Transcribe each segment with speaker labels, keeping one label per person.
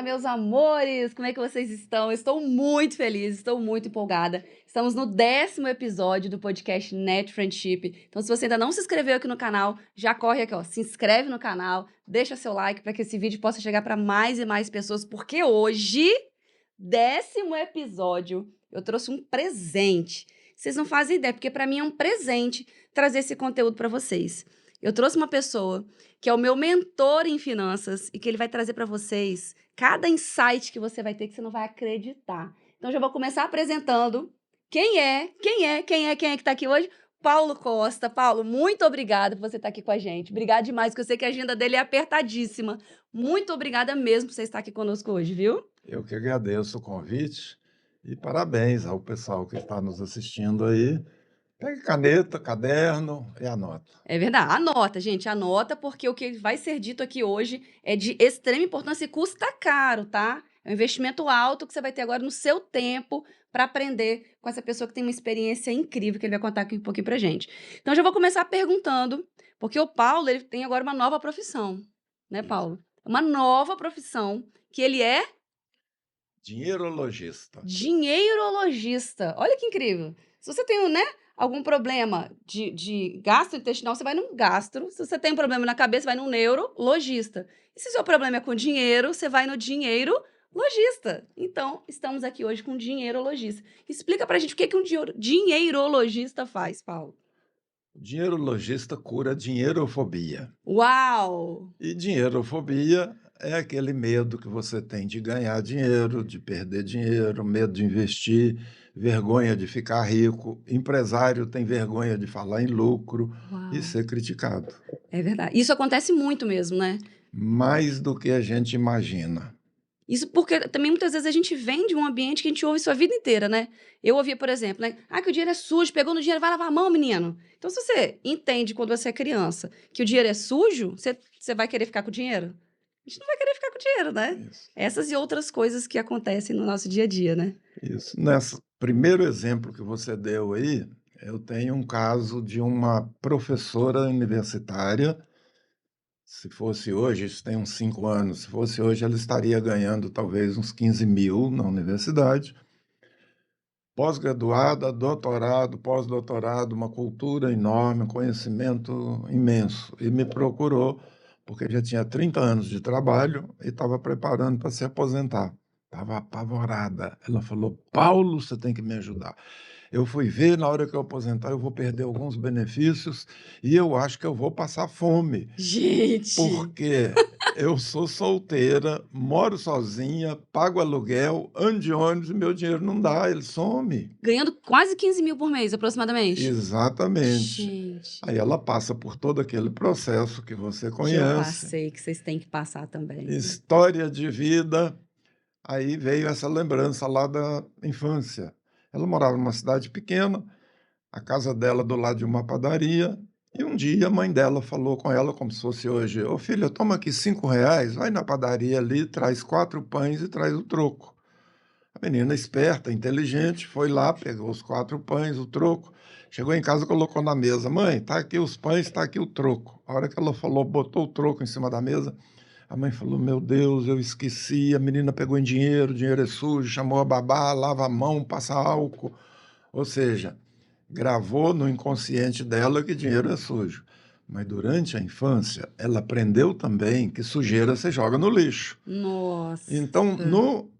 Speaker 1: Fala, meus amores! Como é que vocês estão? Eu estou muito feliz, estou muito empolgada. Estamos no 10º episódio do podcast Net Friendship. Então, se você ainda não se inscreveu aqui no canal, já corre aqui, ó, se inscreve no canal, deixa seu like para que esse vídeo possa chegar para mais e mais pessoas, porque hoje, 10º episódio, eu trouxe um presente. Vocês não fazem ideia, porque para mim é um presente trazer esse conteúdo para vocês. Eu trouxe uma pessoa que é o meu mentor em finanças e que ele vai trazer para vocês cada insight que você vai ter que você não vai acreditar. Então, já vou começar apresentando quem é que está aqui hoje? Paulo Costa. Paulo, muito obrigada por você estar aqui com a gente. Obrigada demais, porque eu sei que a agenda dele é apertadíssima. Muito obrigada mesmo por você estar aqui conosco hoje, viu?
Speaker 2: Eu que agradeço o convite e parabéns ao pessoal que está nos assistindo aí. Pegue caneta, caderno e anota.
Speaker 1: É verdade. Anota, gente, anota, porque o que vai ser dito aqui hoje é de extrema importância e custa caro, tá? É um investimento alto que você vai ter agora no seu tempo para aprender com essa pessoa que tem uma experiência incrível que ele vai contar aqui um pouquinho pra gente. Então, já vou começar perguntando, porque o Paulo, ele tem agora uma nova profissão, né, Paulo? Uma nova profissão, que ele é
Speaker 2: Dinheirologista.
Speaker 1: dinheirologista. Olha que incrível. Se você tem, né, algum problema de gastrointestinal, você vai num gastro. Se você tem um problema na cabeça, vai num neurologista. E se o seu problema é com dinheiro, você vai no dinheirologista. Então, estamos aqui hoje com um dinheirologista. Explica pra gente o que que um dinheirologista faz, Paulo.
Speaker 2: O dinheirologista cura dinheirofobia.
Speaker 1: Uau!
Speaker 2: E dinheirofobia é aquele medo que você tem de ganhar dinheiro, de perder dinheiro, medo de investir, vergonha de ficar rico. Empresário tem vergonha de falar em lucro e
Speaker 1: Uau!
Speaker 2: ser criticado.
Speaker 1: É verdade. Isso acontece muito mesmo, né?
Speaker 2: Mais do que a gente imagina.
Speaker 1: Isso porque também muitas vezes a gente vem de um ambiente que a gente ouve isso a vida inteira, né? Eu ouvia, por exemplo, né? Ah, que o dinheiro é sujo, pegou no dinheiro, vai lavar a mão, menino. Então, se você entende quando você é criança que o dinheiro é sujo, você vai querer ficar com o dinheiro? A gente não vai querer ficar com o dinheiro, né?
Speaker 2: Isso.
Speaker 1: Essas e outras coisas que acontecem no nosso dia a dia, né?
Speaker 2: Isso. Nesse primeiro exemplo que você deu aí, eu tenho um caso de uma professora universitária. Se fosse hoje, isso tem uns 5 anos, se fosse hoje, ela estaria ganhando talvez uns 15 mil na universidade. Pós-graduada, doutorado, pós-doutorado, uma cultura enorme, um conhecimento imenso. E me procurou porque já tinha 30 anos de trabalho e estava preparando para se aposentar. Estava apavorada. Ela falou: Paulo, você tem que me ajudar. Eu fui ver, na hora que eu aposentar, eu vou perder alguns benefícios e eu acho que eu vou passar fome,
Speaker 1: Gente!
Speaker 2: porque eu sou solteira, moro sozinha, pago aluguel, ando de ônibus e meu dinheiro não dá, ele some.
Speaker 1: Ganhando quase 15 mil por mês, aproximadamente.
Speaker 2: Exatamente.
Speaker 1: Gente,
Speaker 2: Aí ela passa por todo aquele processo que você
Speaker 1: que eu
Speaker 2: conhece,
Speaker 1: passei, que vocês têm que passar também.
Speaker 2: história de vida. Aí veio essa lembrança lá da infância. Ela morava numa cidade pequena, a casa dela do lado de uma padaria, e um dia a mãe dela falou com ela como se fosse hoje: ô filha, toma aqui R$ 5, vai na padaria ali, traz 4 pães e traz o troco. A menina esperta, inteligente, foi lá, pegou os 4 pães, o troco, chegou em casa e colocou na mesa: mãe, tá aqui os pães, tá aqui o troco. A hora que ela falou, botou o troco em cima da mesa, a mãe falou: meu Deus, eu esqueci. A menina pegou em dinheiro, o dinheiro é sujo, chamou a babá, lava a mão, passa álcool. Ou seja, gravou no inconsciente dela que dinheiro é sujo. Mas durante a infância, ela aprendeu também que sujeira você joga no lixo.
Speaker 1: Nossa.
Speaker 2: Então,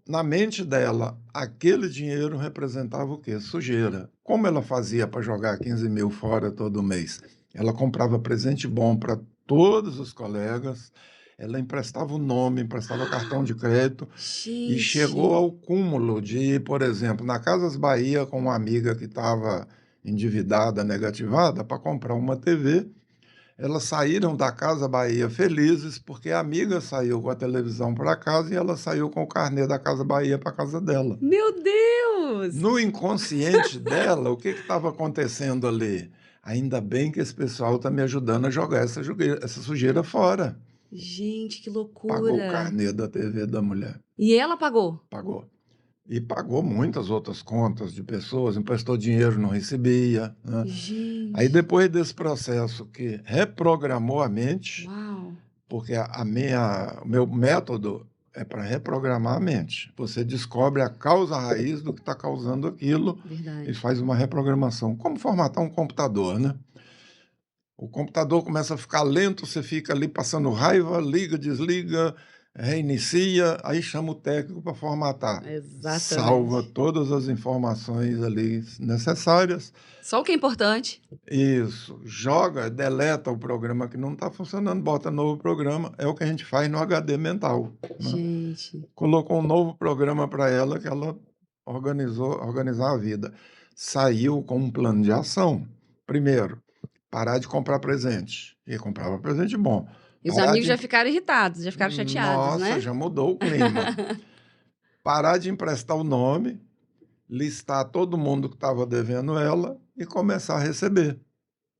Speaker 2: na mente dela, aquele dinheiro representava o quê? Sujeira. Como ela fazia para jogar 15 mil fora todo mês? Ela comprava presente bom para todos os colegas, ela emprestava o nome, emprestava cartão de crédito, e chegou
Speaker 1: Gente.
Speaker 2: ao cúmulo de ir, por exemplo, na Casas Bahia com uma amiga que estava endividada, negativada, para comprar uma TV. Elas saíram da Casa Bahia felizes porque a amiga saiu com a televisão para casa e ela saiu com o carnê da Casa Bahia para casa dela.
Speaker 1: Meu Deus!
Speaker 2: No inconsciente dela, o que estava acontecendo ali? Ainda bem que esse pessoal está me ajudando a jogar essa sujeira fora.
Speaker 1: Gente, que
Speaker 2: Pagou o
Speaker 1: loucura.
Speaker 2: carnê da TV da mulher.
Speaker 1: E ela pagou?
Speaker 2: Pagou. E pagou muitas outras contas de pessoas, emprestou dinheiro, não recebia, né? Aí,
Speaker 1: Gente.
Speaker 2: depois desse processo que reprogramou a mente,
Speaker 1: Uau.
Speaker 2: porque o meu método é para reprogramar a mente. Você descobre a causa raiz do que está causando aquilo e
Speaker 1: Verdade.
Speaker 2: faz uma reprogramação. Como formatar um computador, né? O computador começa a ficar lento, você fica ali passando raiva, liga, desliga, reinicia, aí chama o técnico para formatar. Salva
Speaker 1: Exatamente.
Speaker 2: todas as informações ali necessárias.
Speaker 1: Só o que é importante.
Speaker 2: Isso, joga, deleta o programa que não está funcionando, bota novo programa, é o que a gente faz no HD mental, né.
Speaker 1: Gente,
Speaker 2: Colocou um novo programa para ela que ela organizar a vida. Saiu com um plano de ação. Primeiro, parar de comprar presente, e comprava presente bom.
Speaker 1: e os
Speaker 2: Parar
Speaker 1: amigos
Speaker 2: de
Speaker 1: já ficaram irritados, já ficaram chateados,
Speaker 2: Nossa,
Speaker 1: né?
Speaker 2: já mudou o clima. Parar de emprestar o nome, listar todo mundo que estava devendo ela e começar a receber.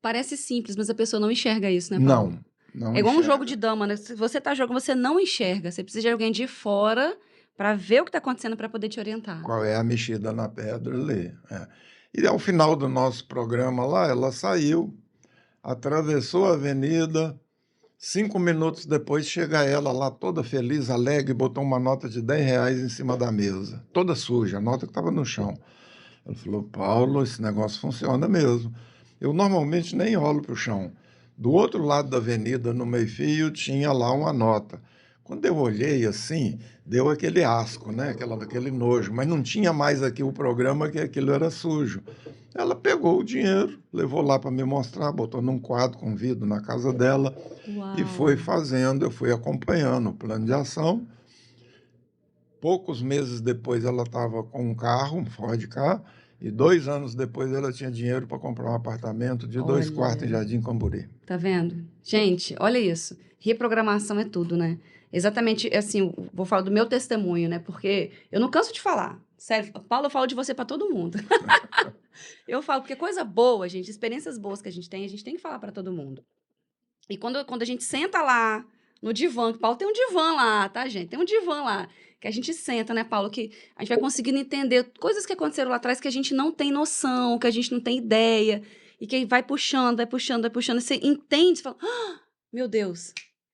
Speaker 1: Parece simples, mas a pessoa não enxerga isso, né, Paulo?
Speaker 2: Não, não
Speaker 1: É igual um jogo de
Speaker 2: enxerga.
Speaker 1: dama, né? Se você tá jogando, você não enxerga. Você precisa de alguém de fora para ver o que tá acontecendo para poder te orientar.
Speaker 2: Qual é a mexida na pedra ali, é. E ao final do nosso programa lá, ela saiu, atravessou a avenida, 5 minutos depois chega ela lá toda feliz, alegre, botou uma nota de R$ 10 em cima da mesa, toda suja, a nota que estava no chão. Ela falou: "Paulo, esse negócio funciona mesmo". Eu normalmente nem olho para o chão. Do outro lado da avenida, no meio-fio, tinha lá uma nota. Quando eu olhei assim, deu aquele asco, né, aquele nojo, mas não tinha mais aqui o programa que aquilo era sujo. Ela pegou o dinheiro, levou lá para me mostrar, botou num quadro com vidro na casa dela e foi
Speaker 1: Uau!
Speaker 2: fazendo, eu fui acompanhando o plano de ação. Poucos meses depois ela estava com um carro, um Ford Ka, e 2 anos depois ela tinha dinheiro para comprar um apartamento de 2 quartos em
Speaker 1: Olha,
Speaker 2: Jardim Camburi.
Speaker 1: tá vendo? Gente, olha isso. Reprogramação é tudo, né? Exatamente, assim, eu vou falar do meu testemunho, né? Porque eu não canso de falar. Sério, Paulo, eu falo de você para todo mundo. Eu falo, porque coisa boa, gente, experiências boas que a gente tem que falar para todo mundo. E quando a gente senta lá no divã, que o Paulo tem um divã lá, tá, gente? Tem um divã lá, que a gente senta, né, Paulo? Que a gente vai conseguindo entender coisas que aconteceram lá atrás que a gente não tem noção, que a gente não tem ideia, e que aí vai puxando, vai puxando, vai puxando, e você entende, você fala, "Ah, meu Deus,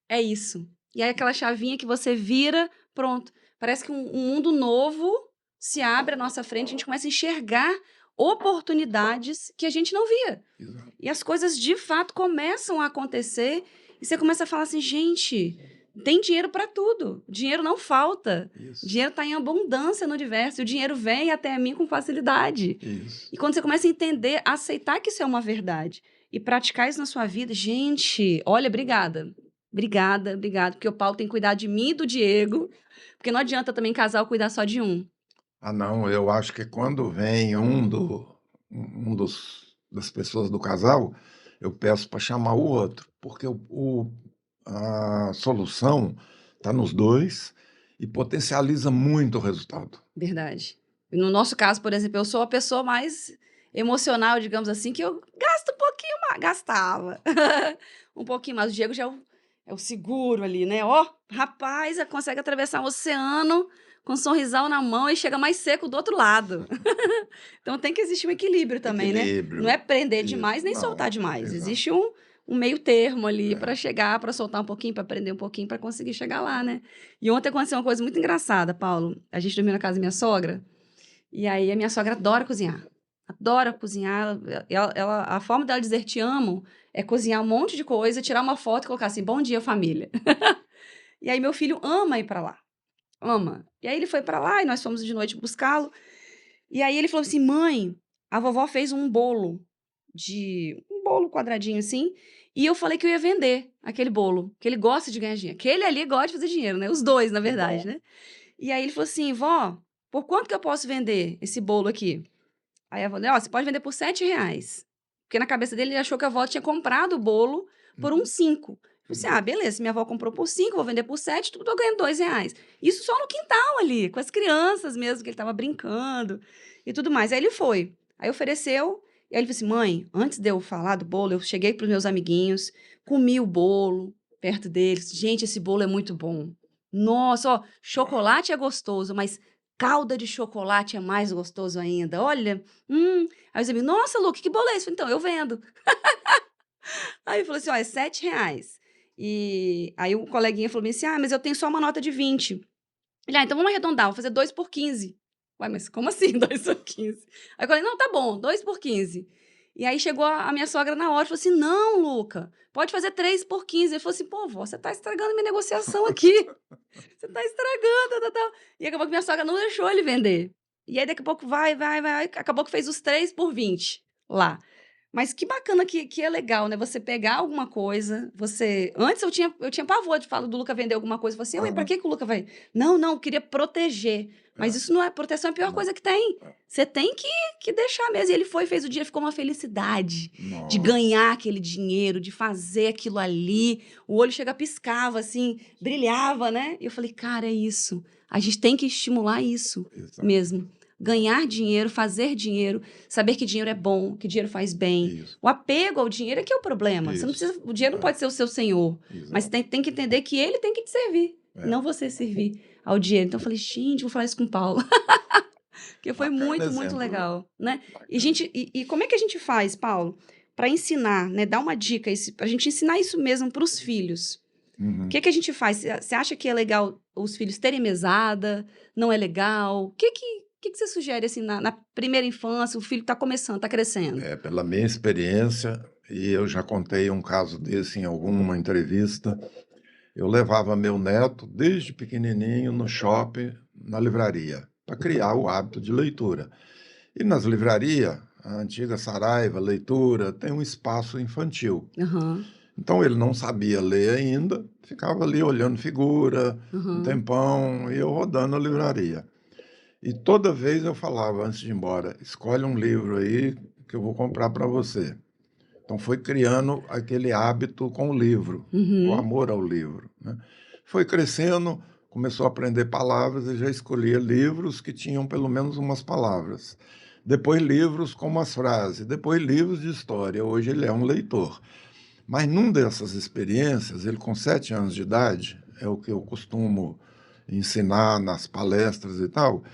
Speaker 1: é isso." E aí aquela chavinha que você vira, pronto. Parece que um mundo novo se abre à nossa frente, a gente começa a enxergar oportunidades que a gente não via.
Speaker 2: Exato.
Speaker 1: E as coisas de fato começam a acontecer e você começa a falar assim: "Gente, tem dinheiro para tudo, dinheiro não falta,
Speaker 2: Isso,
Speaker 1: dinheiro está em abundância no universo e o dinheiro vem até mim com facilidade."
Speaker 2: isso.
Speaker 1: E quando você começa a entender, aceitar que isso é uma verdade e praticar isso na sua vida, gente, olha, obrigada. Obrigada, obrigada, porque o Paulo tem que cuidar de mim e do Diego, porque não adianta também casal cuidar só de um.
Speaker 2: Ah, não, eu acho que quando vem um dos das pessoas do casal, eu peço para chamar o outro, porque a solução está nos 2 e potencializa muito o resultado.
Speaker 1: Verdade. E no nosso caso, por exemplo, eu sou a pessoa mais emocional, digamos assim, que eu gasto um pouquinho mais, gastava um pouquinho mais. O Diego já é o seguro ali, né? Ó, rapaz, consegue atravessar um oceano com um sorrisal na mão e chega mais seco do outro lado. Então tem que existir um equilíbrio também, né? Não é
Speaker 2: Equilíbrio,
Speaker 1: prender
Speaker 2: isso.
Speaker 1: demais nem soltar
Speaker 2: Não,
Speaker 1: demais.
Speaker 2: exato.
Speaker 1: Existe um meio termo ali para
Speaker 2: É.
Speaker 1: chegar, para soltar um pouquinho, para prender um pouquinho, para conseguir chegar lá, né? E ontem aconteceu uma coisa muito engraçada, Paulo. A gente dormiu na casa da minha sogra, e aí a minha sogra adora cozinhar. Adora cozinhar. A forma dela dizer te amo é cozinhar um monte de coisa, tirar uma foto e colocar assim: bom dia, família. E aí meu filho ama ir para lá. Ama. E aí ele foi para lá e nós fomos de noite buscá-lo. E aí ele falou assim: mãe, a vovó fez um bolo quadradinho assim, e eu falei que eu ia vender aquele bolo, que ele gosta de ganhar dinheiro. Que ele ali gosta de fazer dinheiro, né? Os dois, na
Speaker 2: Que
Speaker 1: verdade,
Speaker 2: bom.
Speaker 1: né? E aí ele falou assim: vó, por quanto que eu posso vender esse bolo aqui? Aí a avó, ó, você pode vender por R$ 7. Porque na cabeça dele ele achou que a avó tinha comprado o bolo por uns
Speaker 2: Uhum,
Speaker 1: 5. Eu falei assim:
Speaker 2: uhum.
Speaker 1: ah, beleza, se minha avó comprou por 5, vou vender por 7, tudo tô ganhando R$ 2. Isso só no quintal ali, com as crianças mesmo, que ele tava brincando e tudo mais. Aí ele foi. Aí ofereceu, e aí ele falou assim: mãe, antes de eu falar do bolo, eu cheguei pros meus amiguinhos, comi o bolo perto deles. Gente, esse bolo é muito bom. Nossa, ó,
Speaker 2: Uau!
Speaker 1: chocolate é gostoso, mas calda de chocolate é mais gostoso ainda. Olha, hum. Aí os amigos: nossa, Lu, que bolo é esse? Então, eu vendo. Aí ele falou assim: ó, é R$ 7. E aí o coleguinha falou bem assim: ah, mas eu tenho só uma nota de 20. Ele, então vamos arredondar, vou fazer 2 por 15. Ué, mas como assim 2 por 15? Aí eu falei, não, tá bom, 2 por 15. E aí chegou a minha sogra na hora e falou assim, não, Luca, pode fazer 3 por 15. Ele falou assim, pô, vó, você tá estragando minha negociação aqui. Você tá estragando, tal, tal, tal. E acabou que minha sogra não deixou ele vender. E aí daqui a pouco vai, acabou que fez os 3 por 20 lá. Mas que bacana que é legal, né, você pegar alguma coisa, você antes eu tinha pavor de falar do Luca vender alguma coisa, eu falei assim: "Ué, pra
Speaker 2: Aham.
Speaker 1: que que o Luca vai". Não, não, eu queria proteger, mas
Speaker 2: É,
Speaker 1: isso não é proteção, é a pior
Speaker 2: não,
Speaker 1: coisa que tem.
Speaker 2: é.
Speaker 1: Você tem que deixar mesmo. E ele foi, fez o dia, ficou uma felicidade de
Speaker 2: Nossa,
Speaker 1: ganhar aquele dinheiro, de fazer aquilo ali. O olho chega piscava assim, brilhava, né. E eu falei: "Cara, é isso. A gente tem que estimular isso
Speaker 2: exato.
Speaker 1: mesmo. Ganhar dinheiro, fazer dinheiro, saber que dinheiro é bom, que dinheiro faz bem.
Speaker 2: Isso,
Speaker 1: O apego ao dinheiro é que é o problema. Você não
Speaker 2: isso.
Speaker 1: precisa, o dinheiro não
Speaker 2: É,
Speaker 1: pode ser o seu senhor, mas você
Speaker 2: exato.
Speaker 1: tem que entender que ele tem que te servir, e
Speaker 2: É,
Speaker 1: não você servir ao dinheiro. Então eu falei: "Gente, vou falar isso com o Paulo", porque foi
Speaker 2: bacana
Speaker 1: muito, muito
Speaker 2: exemplo, viu?
Speaker 1: legal, né. E
Speaker 2: Bacana.
Speaker 1: gente e como é que a gente faz, Paulo, para ensinar, né, dar uma dica, para a gente ensinar isso mesmo para os filhos? O
Speaker 2: Uhum.
Speaker 1: que que a gente faz? Você acha que é legal os filhos terem mesada? Não é legal? O que que você sugere, assim, na primeira infância, o filho está começando, está crescendo?
Speaker 2: É, pela minha experiência, e eu já contei um caso desse em alguma entrevista, eu levava meu neto desde pequenininho no shopping, na livraria, para criar o hábito de leitura. E nas livrarias, a antiga Saraiva, leitura, tem um espaço infantil.
Speaker 1: Aham,
Speaker 2: Então ele não sabia ler ainda, ficava ali olhando figura, um
Speaker 1: aham.
Speaker 2: tempão, e eu rodando a livraria. E toda vez eu falava antes de ir embora: escolhe um livro aí que eu vou comprar para você. Então foi criando aquele hábito com o livro, o
Speaker 1: Uhum.
Speaker 2: amor ao livro, né. Foi crescendo, começou a aprender palavras e já escolhia livros que tinham pelo menos umas palavras. Depois livros com umas frases, depois livros de história. Hoje ele é um leitor. Mas num dessas experiências, ele com 7 anos de idade, é o que eu costumo ensinar nas palestras e tal,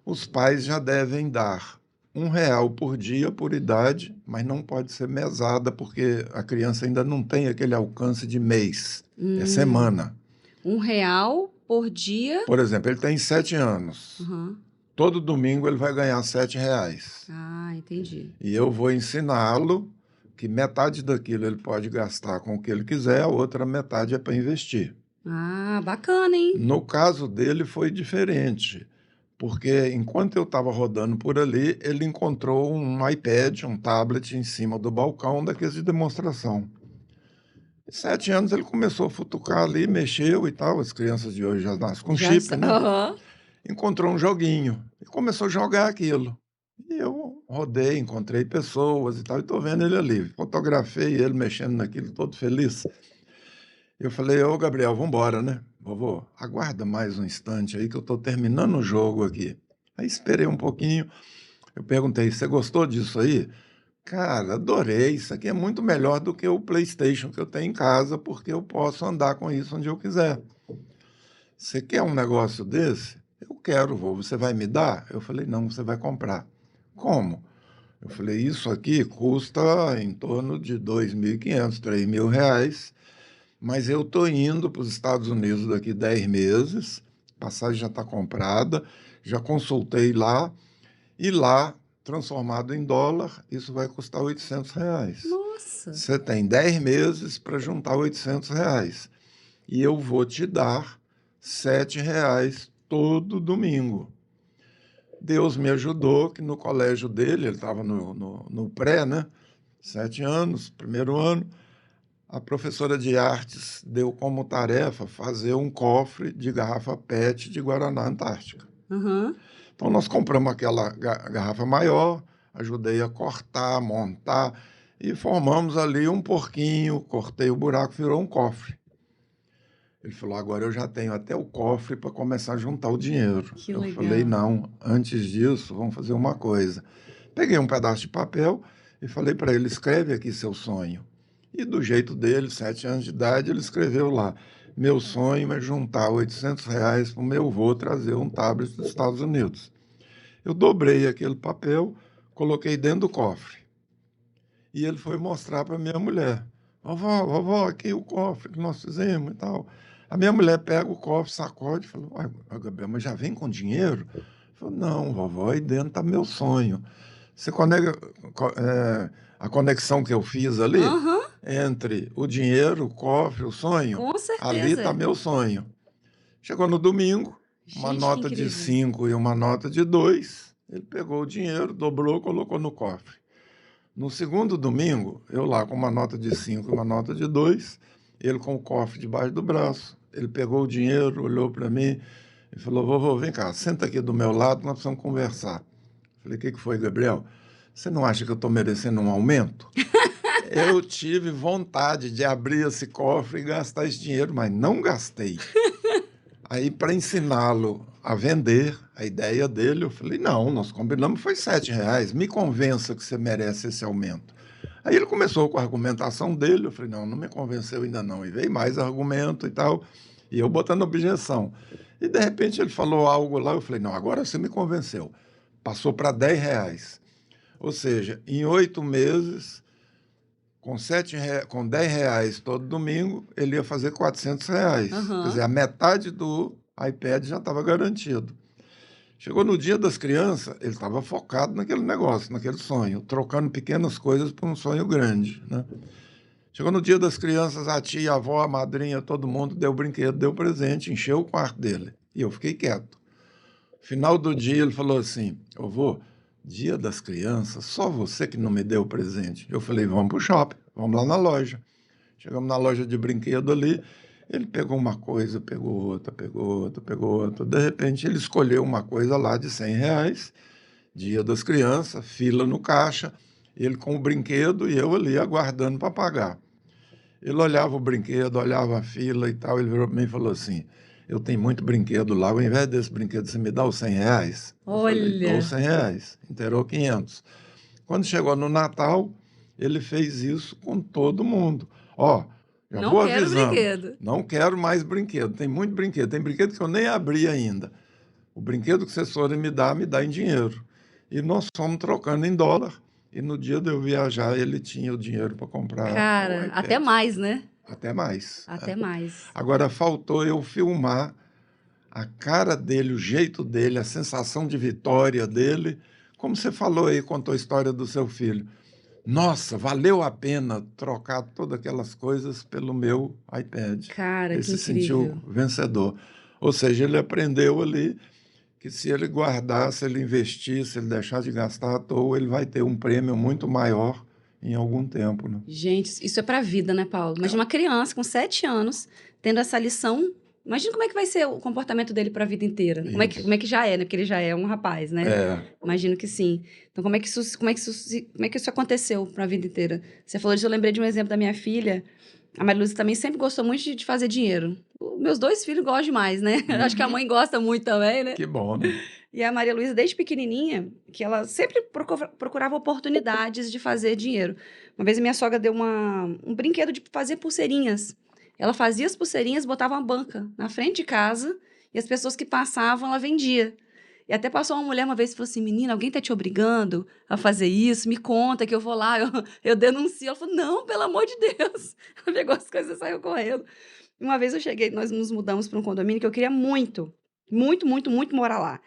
Speaker 2: os pais já devem dar R$ 1 por dia por idade, mas não pode ser mesada, porque a criança ainda não tem aquele alcance de mês, é
Speaker 1: Hum.
Speaker 2: semana.
Speaker 1: R$ 1 por dia.
Speaker 2: Por exemplo, ele tem 7 anos,
Speaker 1: Aham.
Speaker 2: todo domingo ele vai ganhar R$ 7.
Speaker 1: Ah, entendi.
Speaker 2: E eu vou ensiná-lo que metade daquilo ele pode gastar com o que ele quiser, a outra metade é para investir.
Speaker 1: Ah, bacana, hein.
Speaker 2: No caso dele foi diferente, porque enquanto eu estava rodando por ali, ele encontrou um iPad, um tablet em cima do balcão daqueles de demonstração. 7 anos ele começou a futucar ali, mexeu e tal, as crianças de hoje já nascem com
Speaker 1: Já
Speaker 2: chip,
Speaker 1: está
Speaker 2: né.
Speaker 1: aham.
Speaker 2: Encontrou um joguinho e começou a jogar aquilo. E eu rodei, encontrei pessoas e tal, e estou vendo ele ali. Fotografei ele mexendo naquilo, todo feliz. Eu falei: "Ô Gabriel, vamos embora, né. Vovô, aguarda mais um instante aí que eu estou terminando o jogo aqui". Aí esperei um pouquinho, eu perguntei: "Você gostou disso aí?". "Cara, adorei, isso aqui é muito melhor do que o PlayStation que eu tenho em casa, porque eu posso andar com isso onde eu quiser". "Você quer um negócio desse?". "Eu quero, vô, você vai me dar?". Eu falei: "Não, você vai comprar". "Como?". Eu falei: "Isso aqui custa em torno de 2.500, R$ 3.000, mas eu estou indo para os Estados Unidos daqui 10 meses, a passagem já está comprada, já consultei lá, e lá, transformado em dólar, isso vai custar R$ 800.
Speaker 1: Nossa.
Speaker 2: Você tem 10 meses para juntar R$ 800, e eu vou te dar R$ 7 todo domingo". Deus me ajudou que no colégio dele, ele estava no pré, né, 7 anos, primeiro ano, a professora de artes deu como tarefa fazer um cofre de garrafa PET de guaraná Antártica.
Speaker 1: Aham.
Speaker 2: Então nós compramos aquela garrafa maior, ajudei a cortar, montar, e formamos ali um porquinho, cortei o buraco, virou um cofre. Ele falou: "Agora eu já tenho até o cofre para começar a juntar o dinheiro".
Speaker 1: Que
Speaker 2: Eu falei:
Speaker 1: legal.
Speaker 2: "Não, antes disso, vamos fazer uma coisa". Peguei um pedaço de papel e falei para ele: "Escreve aqui seu sonho". E do jeito dele, 7 anos de idade, ele escreveu lá: "Meu sonho é juntar R$ 800 para o meu avô trazer um tablet dos Estados Unidos". Eu dobrei aquele papel, coloquei dentro do cofre. E ele foi mostrar para minha mulher: "Vovó, vovó, aqui o cofre que nós fizemos e tal". A minha mulher pega o cofre, sacode e falou: "Uai, Gabriel, mas já vem com dinheiro?" Eu falei: "Não, vovó, aí dentro está meu sonho". Você conega a conexão que eu fiz ali,
Speaker 1: Aham,
Speaker 2: entre o dinheiro, o cofre, o sonho,
Speaker 1: com
Speaker 2: ali está
Speaker 1: certeza.
Speaker 2: meu sonho. Chegou no domingo, uma
Speaker 1: Gente, que
Speaker 2: nota de
Speaker 1: incrível.
Speaker 2: 5 e uma nota de 2. Ele pegou o dinheiro, dobrou, colocou no cofre. No segundo domingo, eu lá com uma nota de 5 e uma nota de 2, ele com o cofre debaixo do braço. Ele pegou o dinheiro, olhou para mim e falou: "Vovô, vem cá, senta aqui do meu lado, nós precisamos conversar". Falei: "O que foi, Gabriel? Você não acha que eu estou merecendo um aumento?" Eu tive vontade de abrir esse cofre e gastar esse dinheiro, mas não gastei. Aí, para ensiná-lo a vender a ideia dele, eu falei: "Não, nós combinamos foi R$ 7, me convença que você merece esse aumento". Aí ele começou com a argumentação dele, eu falei: "Não, não me convenceu ainda não", e veio mais argumento e tal, e eu botando objeção. E de repente ele falou algo lá, eu falei: "Não, agora você me convenceu". Passou para R$ 10. Ou seja, em 8 meses, com R$ 10 todo domingo, ele ia fazer R$ 400. Quer dizer,
Speaker 1: Aham.
Speaker 2: a metade do iPad já estava garantido. Chegou no dia das crianças, ele estava focado naquele negócio, naquele sonho, trocando pequenas coisas por um sonho grande, né? Chegou no dia das crianças, a tia, a avó, a madrinha, todo mundo deu brinquedo, deu presente, encheu o quarto dele. E eu fiquei quieto. Final do dia, ele falou assim: "Ô vô, dia das crianças, só você que não me deu presente". Eu falei: "Vamos para o shopping, vamos lá na loja". Chegamos na loja de brinquedo ali, ele pegou uma coisa, pegou outra, pegou outra, pegou outra. De repente, ele escolheu uma coisa lá de R$ 100, dia das crianças, fila no caixa, ele com o brinquedo e eu ali aguardando para pagar. Ele olhava o brinquedo, olhava a fila e tal, ele virou para mim e falou assim: "Eu tenho muito brinquedo lá, ao invés desse brinquedo, você me dá os R$ 100?" Eu falei: "Dou os
Speaker 1: Olha,
Speaker 2: R$ 100, inteirou 500. Quando chegou no Natal, ele fez isso com todo mundo. Ó, já
Speaker 1: não
Speaker 2: vou
Speaker 1: quero
Speaker 2: avisando,
Speaker 1: brinquedo.
Speaker 2: não quero mais brinquedo, tem muito brinquedo, tem brinquedo que eu nem abri ainda. O brinquedo que vocês forem me dá em dinheiro. E nós fomos trocando em dólar, e no dia de eu viajar, ele tinha o dinheiro para comprar o
Speaker 1: Cara, até
Speaker 2: iPad.
Speaker 1: mais, né?
Speaker 2: Até mais.
Speaker 1: Até mais.
Speaker 2: Agora, faltou eu filmar a cara dele, o jeito dele, a sensação de vitória dele. Como você falou aí, contou a história do seu filho. Nossa, valeu a pena trocar todas aquelas coisas pelo meu iPad.
Speaker 1: Cara,
Speaker 2: Ele
Speaker 1: que
Speaker 2: se sentiu
Speaker 1: incrível.
Speaker 2: vencedor. Ou seja, ele aprendeu ali que se ele guardar, se ele investir, se ele deixar de gastar à toa, ele vai ter um prêmio muito maior em algum tempo, né?
Speaker 1: Gente, isso é pra vida, né, Paulo? Imagina uma criança com 7 anos tendo essa lição. Imagina como é que vai ser o comportamento dele pra vida inteira. Como é
Speaker 2: Isso.
Speaker 1: que já é, né? Porque ele já é um rapaz, né?
Speaker 2: É.
Speaker 1: Imagino que sim. Então, como é que isso aconteceu pra vida inteira? Você falou disso, eu lembrei de um exemplo da minha filha. A Maria Lúcia também sempre gostou muito de fazer dinheiro. Meus dois filhos gostam demais, né? Acho que a
Speaker 2: Uhum.
Speaker 1: mãe gosta muito também, né?
Speaker 2: Que bom, né?
Speaker 1: E a Maria Luísa, desde pequenininha, que ela sempre procurava oportunidades de fazer dinheiro. Uma vez a minha sogra deu um brinquedo de fazer pulseirinhas. Ela fazia as pulseirinhas, botava uma banca na frente de casa e as pessoas que passavam, ela vendia. E até passou uma mulher uma vez e falou assim: "Menina, alguém tá te obrigando a fazer isso? Me conta que eu vou lá, eu denuncio". Ela falou: "Não, pelo amor de Deus". Ela pegou as coisas e saiu correndo. Uma vez eu cheguei, nós nos mudamos para um condomínio que eu queria muito, muito, muito, muito morar lá.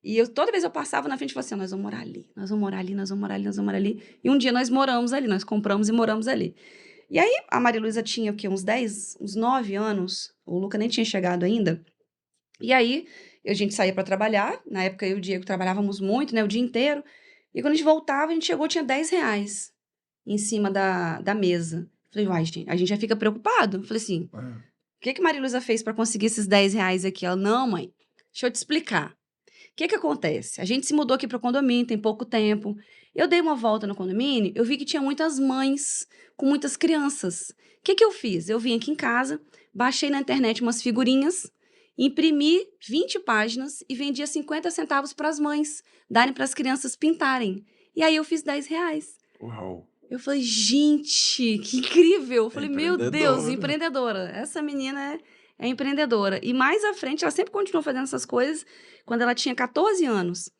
Speaker 1: E toda vez eu passava na frente e falava assim: "Nós vamos morar ali, nós vamos morar ali, nós vamos morar ali, nós vamos morar ali". E um dia nós moramos ali, nós compramos e moramos ali. E aí a Maria Luísa tinha o quê? Uns 9 anos, o Luca nem tinha chegado ainda. E aí a gente saía para trabalhar, na época eu e o Diego trabalhávamos muito, né, o dia inteiro. E quando a gente voltava, a gente chegou, tinha R$ 10 em cima da mesa. Falei: "Uai, gente", a gente já fica preocupado. Falei assim:
Speaker 2: É.
Speaker 1: "O que que Maria Luísa fez para conseguir esses R$ 10 aqui?". Ela: "Não, mãe, deixa eu te explicar. O que que acontece? A gente se mudou aqui para o condomínio tem pouco tempo. Eu dei uma volta no condomínio, eu vi que tinha muitas mães com muitas crianças. O que que eu fiz? Eu vim aqui em casa, baixei na internet umas figurinhas, imprimi 20 páginas e vendi a 50 centavos para as mães darem para as crianças pintarem. E aí eu fiz R$ 10.
Speaker 2: Uau.
Speaker 1: Eu falei, gente, que incrível! Eu
Speaker 2: É
Speaker 1: falei, meu Deus,
Speaker 2: empreendedora.
Speaker 1: empreendedora. Essa menina é empreendedora. E mais à frente, ela sempre continuou fazendo essas coisas quando ela tinha 14 anos.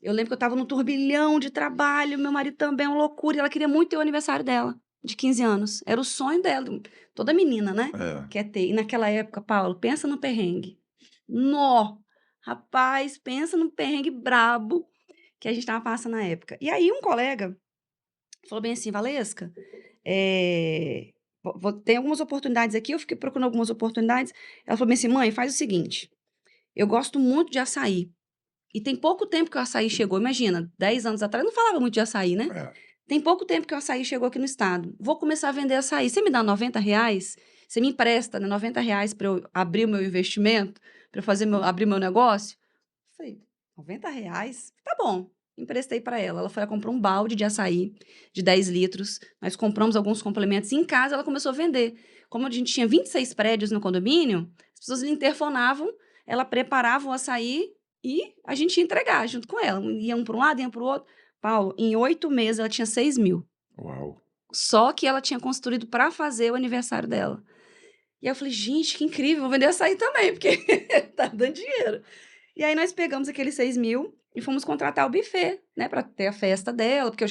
Speaker 1: Eu lembro que eu estava num turbilhão de trabalho, meu marido também, uma loucura, e ela queria muito ter o aniversário dela. de 15 anos. Era o sonho dela. Toda menina, né?
Speaker 2: É.
Speaker 1: Quer ter. E naquela época, Paulo, pensa no perrengue. Nó! Rapaz, pensa no perrengue brabo que a gente tava passando na época. E aí um colega falou bem assim, Valesca, tem algumas oportunidades aqui, eu fiquei procurando algumas oportunidades. Ela falou bem assim, mãe, faz o seguinte, eu gosto muito de açaí. E tem pouco tempo que o açaí chegou. Imagina, 10 anos atrás, não falava muito de açaí, né?
Speaker 2: É.
Speaker 1: Tem pouco tempo que o açaí chegou aqui no estado. Vou começar a vender açaí. Você me dá R$ 90? Você me empresta, né, R$ 90 para eu abrir o meu investimento, para eu abrir meu negócio? Eu falei, R$ 90? Tá bom. Emprestei para ela. Ela foi lá, comprou um balde de açaí de 10 litros. Nós compramos alguns complementos. E em casa, ela começou a vender. Como a gente tinha 26 prédios no condomínio, as pessoas lhe interfonavam, ela preparava o açaí e a gente ia entregar junto com ela. Iam para um lado, iam para o outro. Paulo, em 8 meses ela tinha 6 mil.
Speaker 2: Uau.
Speaker 1: Só que ela tinha construído para fazer o aniversário dela. E aí eu falei, gente, que incrível, vou vender açaí também, porque tá dando dinheiro. E aí nós pegamos aqueles 6 mil e fomos contratar o buffet, né, para ter a festa dela, porque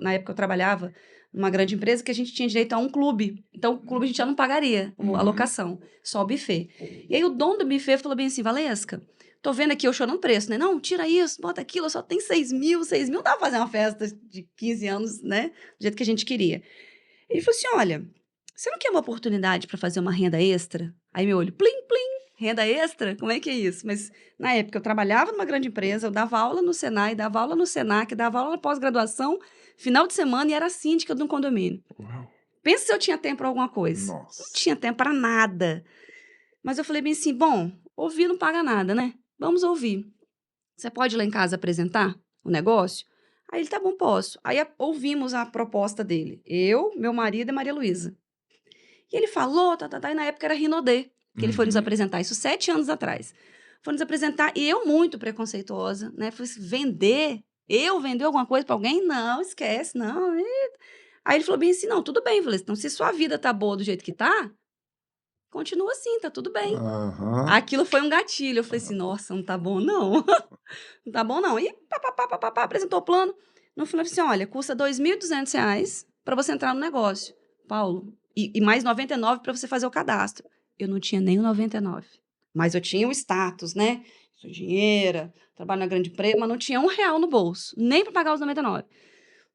Speaker 1: na época eu trabalhava numa grande empresa que a gente tinha direito a um clube. Então, o clube a gente já não pagaria a locação, só o buffet. E aí o dono do buffet falou bem assim, Valesca, tô vendo aqui eu chorando preço, né? Não, tira isso, bota aquilo, só tem 6 mil, 6 mil, dá pra fazer uma festa de 15 anos, né? Do jeito que a gente queria. Ele falou assim, olha, você não quer uma oportunidade para fazer uma renda extra? Aí meu olho, plim, plim, renda extra? Como é que é isso? Mas na época eu trabalhava numa grande empresa, eu dava aula no Senai, dava aula no Senac, dava aula na pós-graduação, final de semana e era síndica de um condomínio.
Speaker 2: Uau.
Speaker 1: Pensa se eu tinha tempo para alguma coisa.
Speaker 2: Nossa.
Speaker 1: Não tinha tempo para nada. Mas eu falei bem assim, bom, ouvir não paga nada, né? Vamos ouvir. Você pode ir lá em casa apresentar o negócio? Aí ele, tá bom, posso. Aí ouvimos a proposta dele. Eu, meu marido e Maria Luísa. E ele falou, e na época era Rinodê, que ele foi nos apresentar, isso 7 anos atrás. Foi nos apresentar, e eu muito preconceituosa, né? Falei assim, vender? Eu vender alguma coisa para alguém? Não, esquece, não. Aí ele falou bem assim, não, tudo bem. Eu falei, então se sua vida tá boa do jeito que tá, continua assim, tá tudo bem.
Speaker 2: Aham.
Speaker 1: Aquilo foi um gatilho. Eu falei assim, nossa, não tá bom não. Não tá bom não. E apresentou o plano. No final, eu falei assim, olha, custa R$ 2.200 para você entrar no negócio. Paulo, e mais 99 para você fazer o cadastro. Eu não tinha nem o 99. Mas eu tinha o status, né? Sou engenheira, trabalho na grande empresa, mas não tinha R$ 1 no bolso, nem para pagar os 99.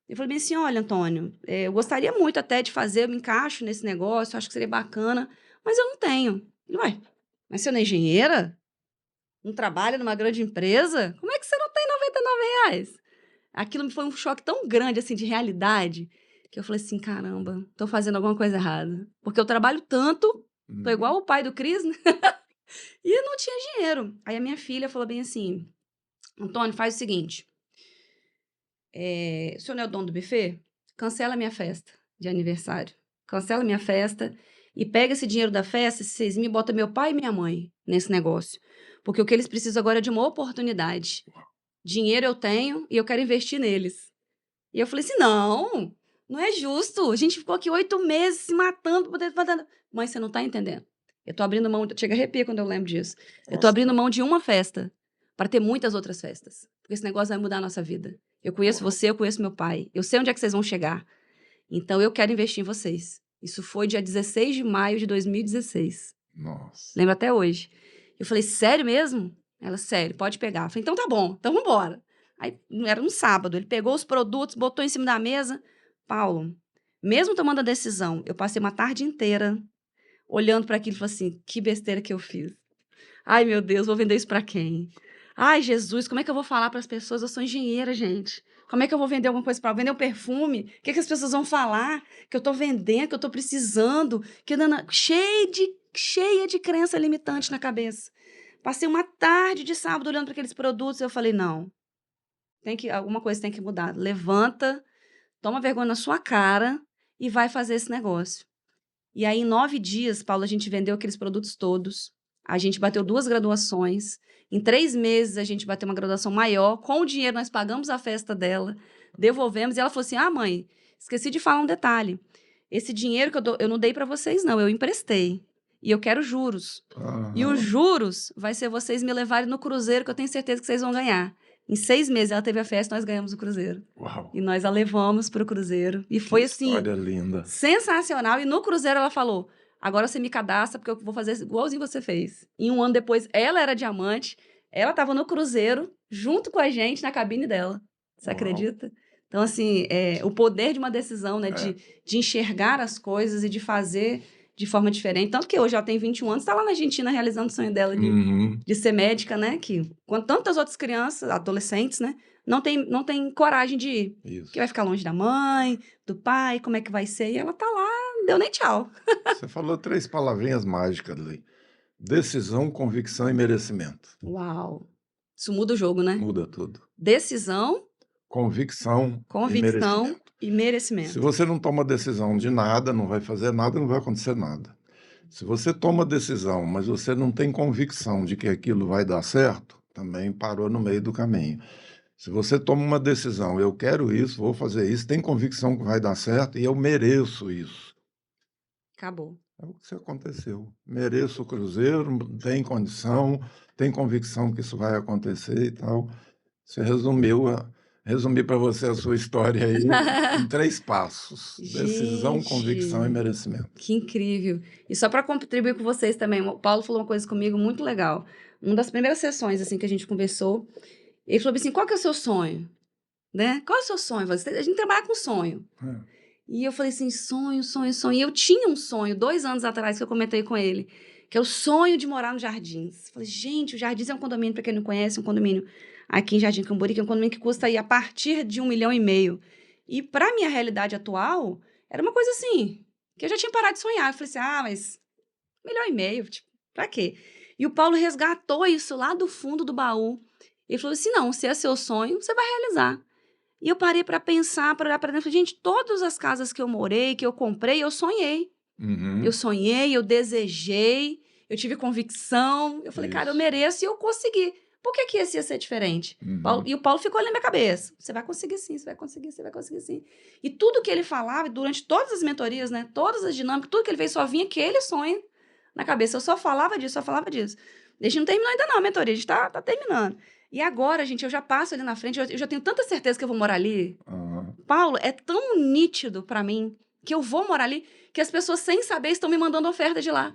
Speaker 1: Eu falei bem assim, olha, Antônio, eu gostaria muito até de fazer, eu me encaixo nesse negócio, acho que seria bacana, mas eu não tenho. Ele, ué, mas você não é engenheira? Não trabalha numa grande empresa? Como é que você não tem R$ 99? Aquilo me foi um choque tão grande, assim, de realidade, que eu falei assim, caramba, tô fazendo alguma coisa errada. Porque eu trabalho tanto, tô igual o pai do Cris, né? E não tinha dinheiro. Aí a minha filha falou bem assim, Antônio, faz o seguinte, o senhor não é o dono do buffet? Cancela a minha festa de aniversário. Cancela a minha festa e pega esse dinheiro da festa, esses 6 mil, bota meu pai e minha mãe nesse negócio. Porque o que eles precisam agora é de uma oportunidade. Dinheiro eu tenho e eu quero investir neles. E eu falei assim, não, não é justo. A gente ficou aqui 8 meses se matando. Mãe, você não tá entendendo. Eu tô abrindo mão, chega a arrepia quando eu lembro disso. Eu tô
Speaker 2: Nossa.
Speaker 1: abrindo mão de uma festa para ter muitas outras festas. Porque esse negócio vai mudar a nossa vida. Eu conheço você, eu conheço meu pai. Eu sei onde é que vocês vão chegar. Então eu quero investir em vocês. Isso foi dia 16 de maio de 2016.
Speaker 2: Nossa.
Speaker 1: Lembro até hoje. Eu falei, sério mesmo? Ela, sério, pode pegar. Eu falei, então tá bom, então vambora. Aí era um sábado, ele pegou os produtos, botou em cima da mesa. Paulo, mesmo tomando a decisão, eu passei uma tarde inteira olhando para aquilo e falei assim, que besteira que eu fiz. Ai, meu Deus, vou vender isso para quem? Ai, Jesus, como é que eu vou falar para as pessoas? Eu sou engenheira, gente. Como é que eu vou vender alguma coisa para vender um perfume? O que, que as pessoas vão falar? Que eu tô vendendo, que eu tô precisando, que cheia de crença limitante na cabeça. Passei uma tarde de sábado olhando para aqueles produtos e eu falei, não, alguma coisa tem que mudar. Levanta, toma vergonha na sua cara e vai fazer esse negócio. E aí, em 9 dias, Paulo, a gente vendeu aqueles produtos todos. A gente bateu 2 graduações. Em 3 meses, a gente bateu uma graduação maior. Com o dinheiro, nós pagamos a festa dela, devolvemos. E ela falou assim, mãe, esqueci de falar um detalhe. Esse dinheiro que eu não dei para vocês, não. Eu emprestei. E eu quero juros. E os
Speaker 2: Aham.
Speaker 1: juros vai ser vocês me levarem no cruzeiro, que eu tenho certeza que vocês vão ganhar. Em 6 meses ela teve a festa, nós ganhamos o cruzeiro.
Speaker 2: Uau,
Speaker 1: E nós a levamos pro cruzeiro. E
Speaker 2: que
Speaker 1: foi, assim,
Speaker 2: história linda.
Speaker 1: sensacional. E no cruzeiro ela falou, agora você me cadastra porque eu vou fazer igualzinho você fez. E 1 ano depois, ela era diamante, ela estava no cruzeiro, junto com a gente, na cabine dela. Você
Speaker 2: Uau.
Speaker 1: acredita? Então, assim, o poder de uma decisão, né?
Speaker 2: É.
Speaker 1: De enxergar as coisas e de fazer de forma diferente. Tanto que hoje ela tem 21 anos, está lá na Argentina realizando o sonho dela
Speaker 2: Uhum.
Speaker 1: de ser médica, né? Que, quando tantas outras crianças, adolescentes, né? Não tem coragem de ir.
Speaker 2: Isso.
Speaker 1: Que vai ficar longe da mãe, do pai, como é que vai ser? E ela tá lá, não deu nem tchau.
Speaker 2: Você falou 3 palavrinhas mágicas ali: decisão, convicção e merecimento.
Speaker 1: Uau! Isso muda o jogo, né?
Speaker 2: Muda tudo.
Speaker 1: Decisão,
Speaker 2: Convicção e
Speaker 1: convicção
Speaker 2: merecimento.
Speaker 1: e
Speaker 2: Se
Speaker 1: merecimento.
Speaker 2: você não toma decisão de nada, não vai fazer nada, não vai acontecer nada. Se você toma decisão, mas você não tem convicção de que aquilo vai dar certo, também parou no meio do caminho. Se você toma uma decisão, eu quero isso, vou fazer isso, tem convicção que vai dar certo e eu mereço isso.
Speaker 1: Acabou.
Speaker 2: É o que aconteceu. Mereço o cruzeiro, tem condição, tem convicção que isso vai acontecer e tal. Você resumi para você a sua história aí em 3 passos: decisão, convicção e
Speaker 1: Gente,
Speaker 2: merecimento.
Speaker 1: que incrível. E só para contribuir com vocês também, o Paulo falou uma coisa comigo muito legal. Uma das primeiras sessões assim que a gente conversou, ele falou assim: qual que é o seu sonho? Né? Qual é o seu sonho? A gente trabalha com sonho.
Speaker 2: É.
Speaker 1: E eu falei assim, sonho, sonho, sonho. E eu tinha um sonho, 2 anos atrás, que eu comentei com ele, que é o sonho de morar no Jardins. Falei, gente, o Jardins é um condomínio, para quem não conhece, um condomínio aqui em Jardim Cambori, que é um condomínio que custa aí a partir de 1,5 milhão. E para minha realidade atual, era uma coisa assim, que eu já tinha parado de sonhar. Eu falei assim, mas 1,5 milhão, tipo, pra quê? E o Paulo resgatou isso lá do fundo do baú. Ele falou assim, não, se é seu sonho, você vai realizar. E eu parei para pensar, para olhar para dentro. Gente, todas as casas que eu morei, que eu comprei, eu sonhei.
Speaker 2: Uhum.
Speaker 1: Eu sonhei, eu desejei, eu tive convicção. Eu falei, cara, eu
Speaker 2: Isso.
Speaker 1: mereço e eu consegui. Por que que esse ia ser diferente?
Speaker 2: Uhum.
Speaker 1: E o Paulo ficou ali na minha cabeça. Você vai conseguir sim, você vai conseguir, você vai conseguir sim. E tudo que ele falava, durante todas as mentorias, né? Todas as dinâmicas, tudo que ele fez, só vinha aquele sonho na cabeça. Eu só falava disso, só falava disso. A gente não terminou ainda não a mentoria, a gente tá terminando. E agora, gente, eu já passo ali na frente, eu já tenho tanta certeza que eu vou morar ali.
Speaker 2: Uhum.
Speaker 1: Paulo, é tão nítido pra mim que eu vou morar ali, que as pessoas, sem saber, estão me mandando oferta de lá.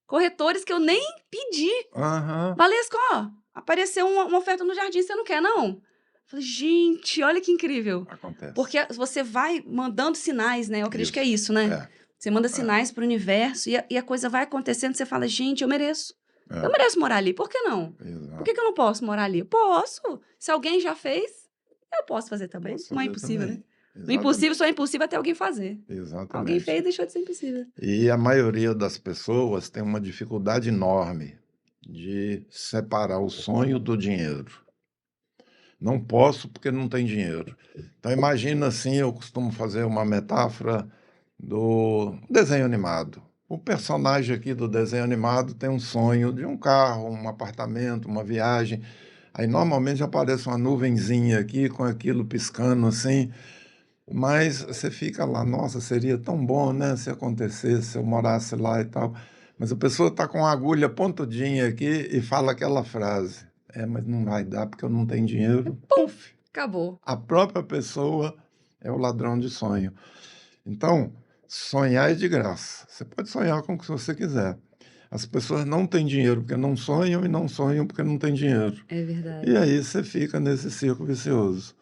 Speaker 1: Corretores que eu nem pedi.
Speaker 2: Uhum.
Speaker 1: Valesco, ó, apareceu uma oferta no Jardim, você não quer, não? Falei, gente, olha que incrível.
Speaker 2: Acontece.
Speaker 1: Porque você vai mandando sinais, né? Eu acredito que é isso,
Speaker 2: É.
Speaker 1: né? Você manda sinais pro universo e a coisa vai acontecendo, você fala, gente, eu mereço. Eu mereço morar ali, por que não? Por
Speaker 2: Exato.
Speaker 1: que eu não posso morar ali? Eu posso. Se alguém já fez, eu posso fazer também.
Speaker 2: Posso
Speaker 1: Não é
Speaker 2: fazer
Speaker 1: impossível,
Speaker 2: também.
Speaker 1: né? O impossível só é impossível até alguém fazer. Alguém
Speaker 2: Exatamente.
Speaker 1: fez, deixou de ser impossível.
Speaker 2: E a maioria das pessoas tem uma dificuldade enorme de separar o sonho do dinheiro. Não posso porque não tem dinheiro. Então imagina assim, eu costumo fazer uma metáfora do desenho animado. O personagem aqui do desenho animado tem um sonho de um carro, um apartamento, uma viagem. Aí normalmente aparece uma nuvenzinha aqui com aquilo piscando assim, mas você fica lá, nossa, seria tão bom, né, se acontecesse, se eu morasse lá e tal. Mas a pessoa está com a agulha pontudinha aqui e fala aquela frase: mas não vai dar porque eu não tenho dinheiro. Puf!
Speaker 1: Acabou.
Speaker 2: A própria pessoa é o ladrão de sonho. Então, sonhar é de graça. Você pode sonhar com o que você quiser. As pessoas não têm dinheiro porque não sonham e não sonham porque não têm dinheiro.
Speaker 1: É verdade.
Speaker 2: E aí você fica nesse círculo vicioso.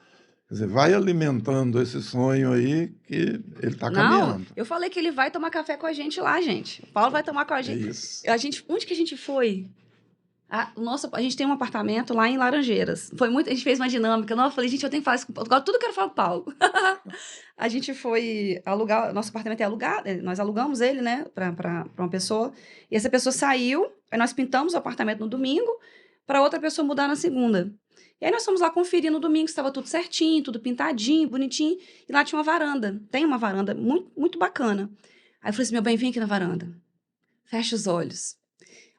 Speaker 2: Quer dizer, vai alimentando esse sonho aí que ele está
Speaker 1: Não,
Speaker 2: caminhando.
Speaker 1: eu falei que ele vai tomar café com a gente lá, gente. O Paulo vai tomar com a
Speaker 2: É
Speaker 1: gente.
Speaker 2: isso.
Speaker 1: Onde que a gente foi? A gente tem um apartamento lá em Laranjeiras. A gente fez uma dinâmica. Não, eu falei, gente, eu tenho que falar isso com o Paulo. Agora tudo eu quero falar com o Paulo. A gente foi alugar, nosso apartamento é alugado, nós alugamos ele, né, pra uma pessoa. E essa pessoa saiu, aí nós pintamos o apartamento no domingo, para outra pessoa mudar na segunda. E aí nós fomos lá conferir no domingo, estava tudo certinho, tudo pintadinho, bonitinho. E lá tinha uma varanda. Tem uma varanda muito, muito bacana. Aí eu falei assim, meu bem, vem aqui na varanda. Fecha os olhos.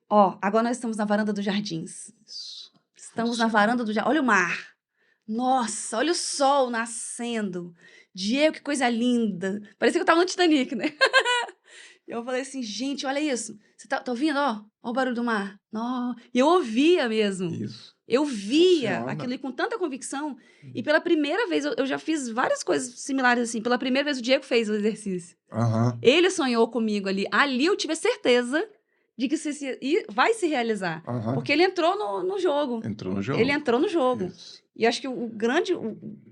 Speaker 1: Ó, agora nós estamos na varanda dos Jardins. Estamos na varanda do Jardim. Olha o mar. Nossa, olha o sol nascendo. Diego, que coisa linda. Parecia que eu tava no Titanic, né? Eu falei assim, gente, olha isso. Você tá ouvindo, ó? Ó o barulho do mar. Ó. E eu ouvia mesmo.
Speaker 2: Isso.
Speaker 1: Eu via
Speaker 2: Funciona.
Speaker 1: aquilo ali com tanta convicção. E pela primeira vez, eu já fiz várias coisas similares assim. Pela primeira vez, o Diego fez o exercício.
Speaker 2: Aham,
Speaker 1: Ele sonhou comigo ali. Ali eu tive a certeza de que vai se realizar.
Speaker 2: aham.
Speaker 1: Porque ele entrou no jogo.
Speaker 2: Entrou no
Speaker 1: Ele
Speaker 2: jogo.
Speaker 1: entrou no jogo.
Speaker 2: Isso.
Speaker 1: E acho que o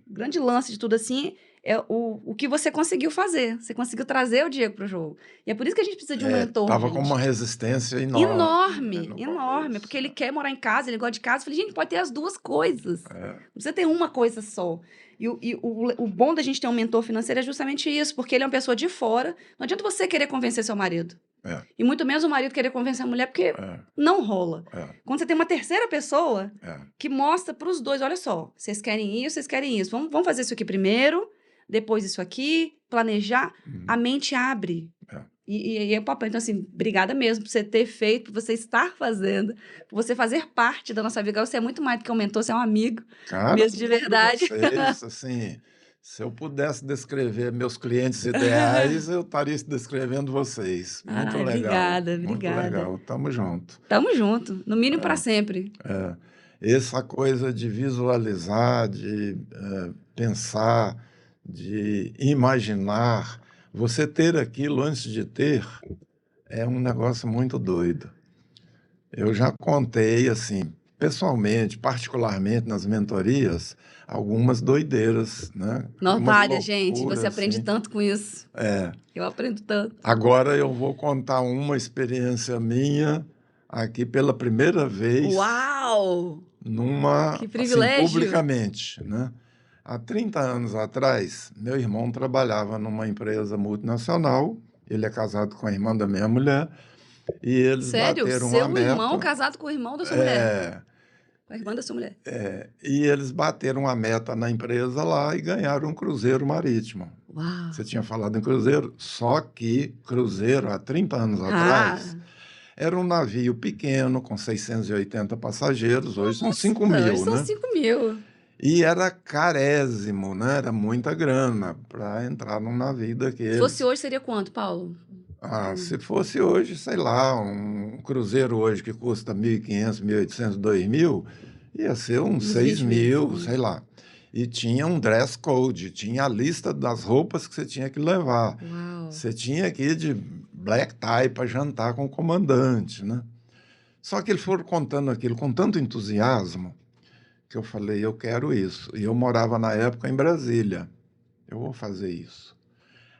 Speaker 1: grande lance de tudo assim é o que você conseguiu fazer. Você conseguiu trazer o Diego pro jogo. E é por isso que a gente precisa de um mentor,
Speaker 2: Tava
Speaker 1: gente.
Speaker 2: com uma resistência enorme.
Speaker 1: Enorme,
Speaker 2: no
Speaker 1: enorme.
Speaker 2: começo.
Speaker 1: Porque ele quer morar em casa, ele gosta de casa. Eu falei, gente, pode ter as duas coisas.
Speaker 2: É,
Speaker 1: Não precisa ter uma coisa só. E o bom da gente ter um mentor financeiro é justamente isso, porque ele é uma pessoa de fora. Não adianta você querer convencer seu marido.
Speaker 2: é,
Speaker 1: E muito menos o marido querer convencer a mulher, porque
Speaker 2: é,
Speaker 1: não rola.
Speaker 2: é,
Speaker 1: Quando você tem uma terceira pessoa
Speaker 2: é.
Speaker 1: que mostra para os dois, olha só, vocês querem isso, vocês querem isso. Vamos fazer isso aqui primeiro, depois isso aqui, planejar. A mente abre.
Speaker 2: É.
Speaker 1: E é o papel. Então, assim, obrigada mesmo por você ter feito, por você estar fazendo, por você fazer parte da nossa vida. Você é muito mais do que um mentor, você é um amigo,
Speaker 2: Cara,
Speaker 1: mesmo de verdade.
Speaker 2: vocês, assim, se eu pudesse descrever meus clientes ideais, eu estaria descrevendo vocês. Muito
Speaker 1: Ai,
Speaker 2: legal.
Speaker 1: obrigada,
Speaker 2: Muito
Speaker 1: obrigada.
Speaker 2: legal. Tamo junto.
Speaker 1: Tamo junto, no mínimo para sempre.
Speaker 2: É, essa coisa de visualizar, de pensar, de imaginar, você ter aquilo antes de ter, é um negócio muito doido. Eu já contei, assim, pessoalmente, particularmente nas mentorias, algumas doideiras, né?
Speaker 1: Não,
Speaker 2: Algumas
Speaker 1: várias, gente. Você
Speaker 2: loucuras,
Speaker 1: aprende
Speaker 2: assim.
Speaker 1: tanto com isso.
Speaker 2: É.
Speaker 1: Eu aprendo tanto.
Speaker 2: Agora eu vou contar uma experiência minha aqui pela primeira vez
Speaker 1: Uau!
Speaker 2: numa,
Speaker 1: Que
Speaker 2: assim,
Speaker 1: privilégio!
Speaker 2: publicamente, né? Há 30 anos atrás, meu irmão trabalhava numa empresa multinacional, ele é casado com a irmã da minha mulher, e eles
Speaker 1: Sério?
Speaker 2: bateram uma
Speaker 1: Seu irmão
Speaker 2: meta.
Speaker 1: casado com o irmão da sua mulher?
Speaker 2: É,
Speaker 1: Com a irmã da sua mulher?
Speaker 2: e eles bateram uma meta na empresa lá e ganharam um cruzeiro marítimo.
Speaker 1: Uau!
Speaker 2: Você tinha falado em cruzeiro? Só que cruzeiro, há 30 anos
Speaker 1: Ah,
Speaker 2: atrás, era um navio pequeno, com 680 passageiros, hoje são 5
Speaker 1: hoje
Speaker 2: mil,
Speaker 1: são
Speaker 2: né?
Speaker 1: 5.000.
Speaker 2: E era carésimo, né? Era muita grana para entrar num navio
Speaker 1: Se
Speaker 2: daqueles.
Speaker 1: fosse hoje, seria quanto, Paulo?
Speaker 2: Se fosse hoje, sei lá, um cruzeiro hoje que custa 1.500, 1.800, 2.000, ia ser uns
Speaker 1: Uns
Speaker 2: 6
Speaker 1: 20 mil.
Speaker 2: mil, sei lá. E tinha um dress code, tinha a lista das roupas que você tinha que levar.
Speaker 1: Uau!
Speaker 2: Você tinha que ir de black tie para jantar com o comandante, né? Só que eles foram contando aquilo com tanto entusiasmo que eu falei, eu quero isso. E eu morava na época em Brasília. Eu vou fazer isso.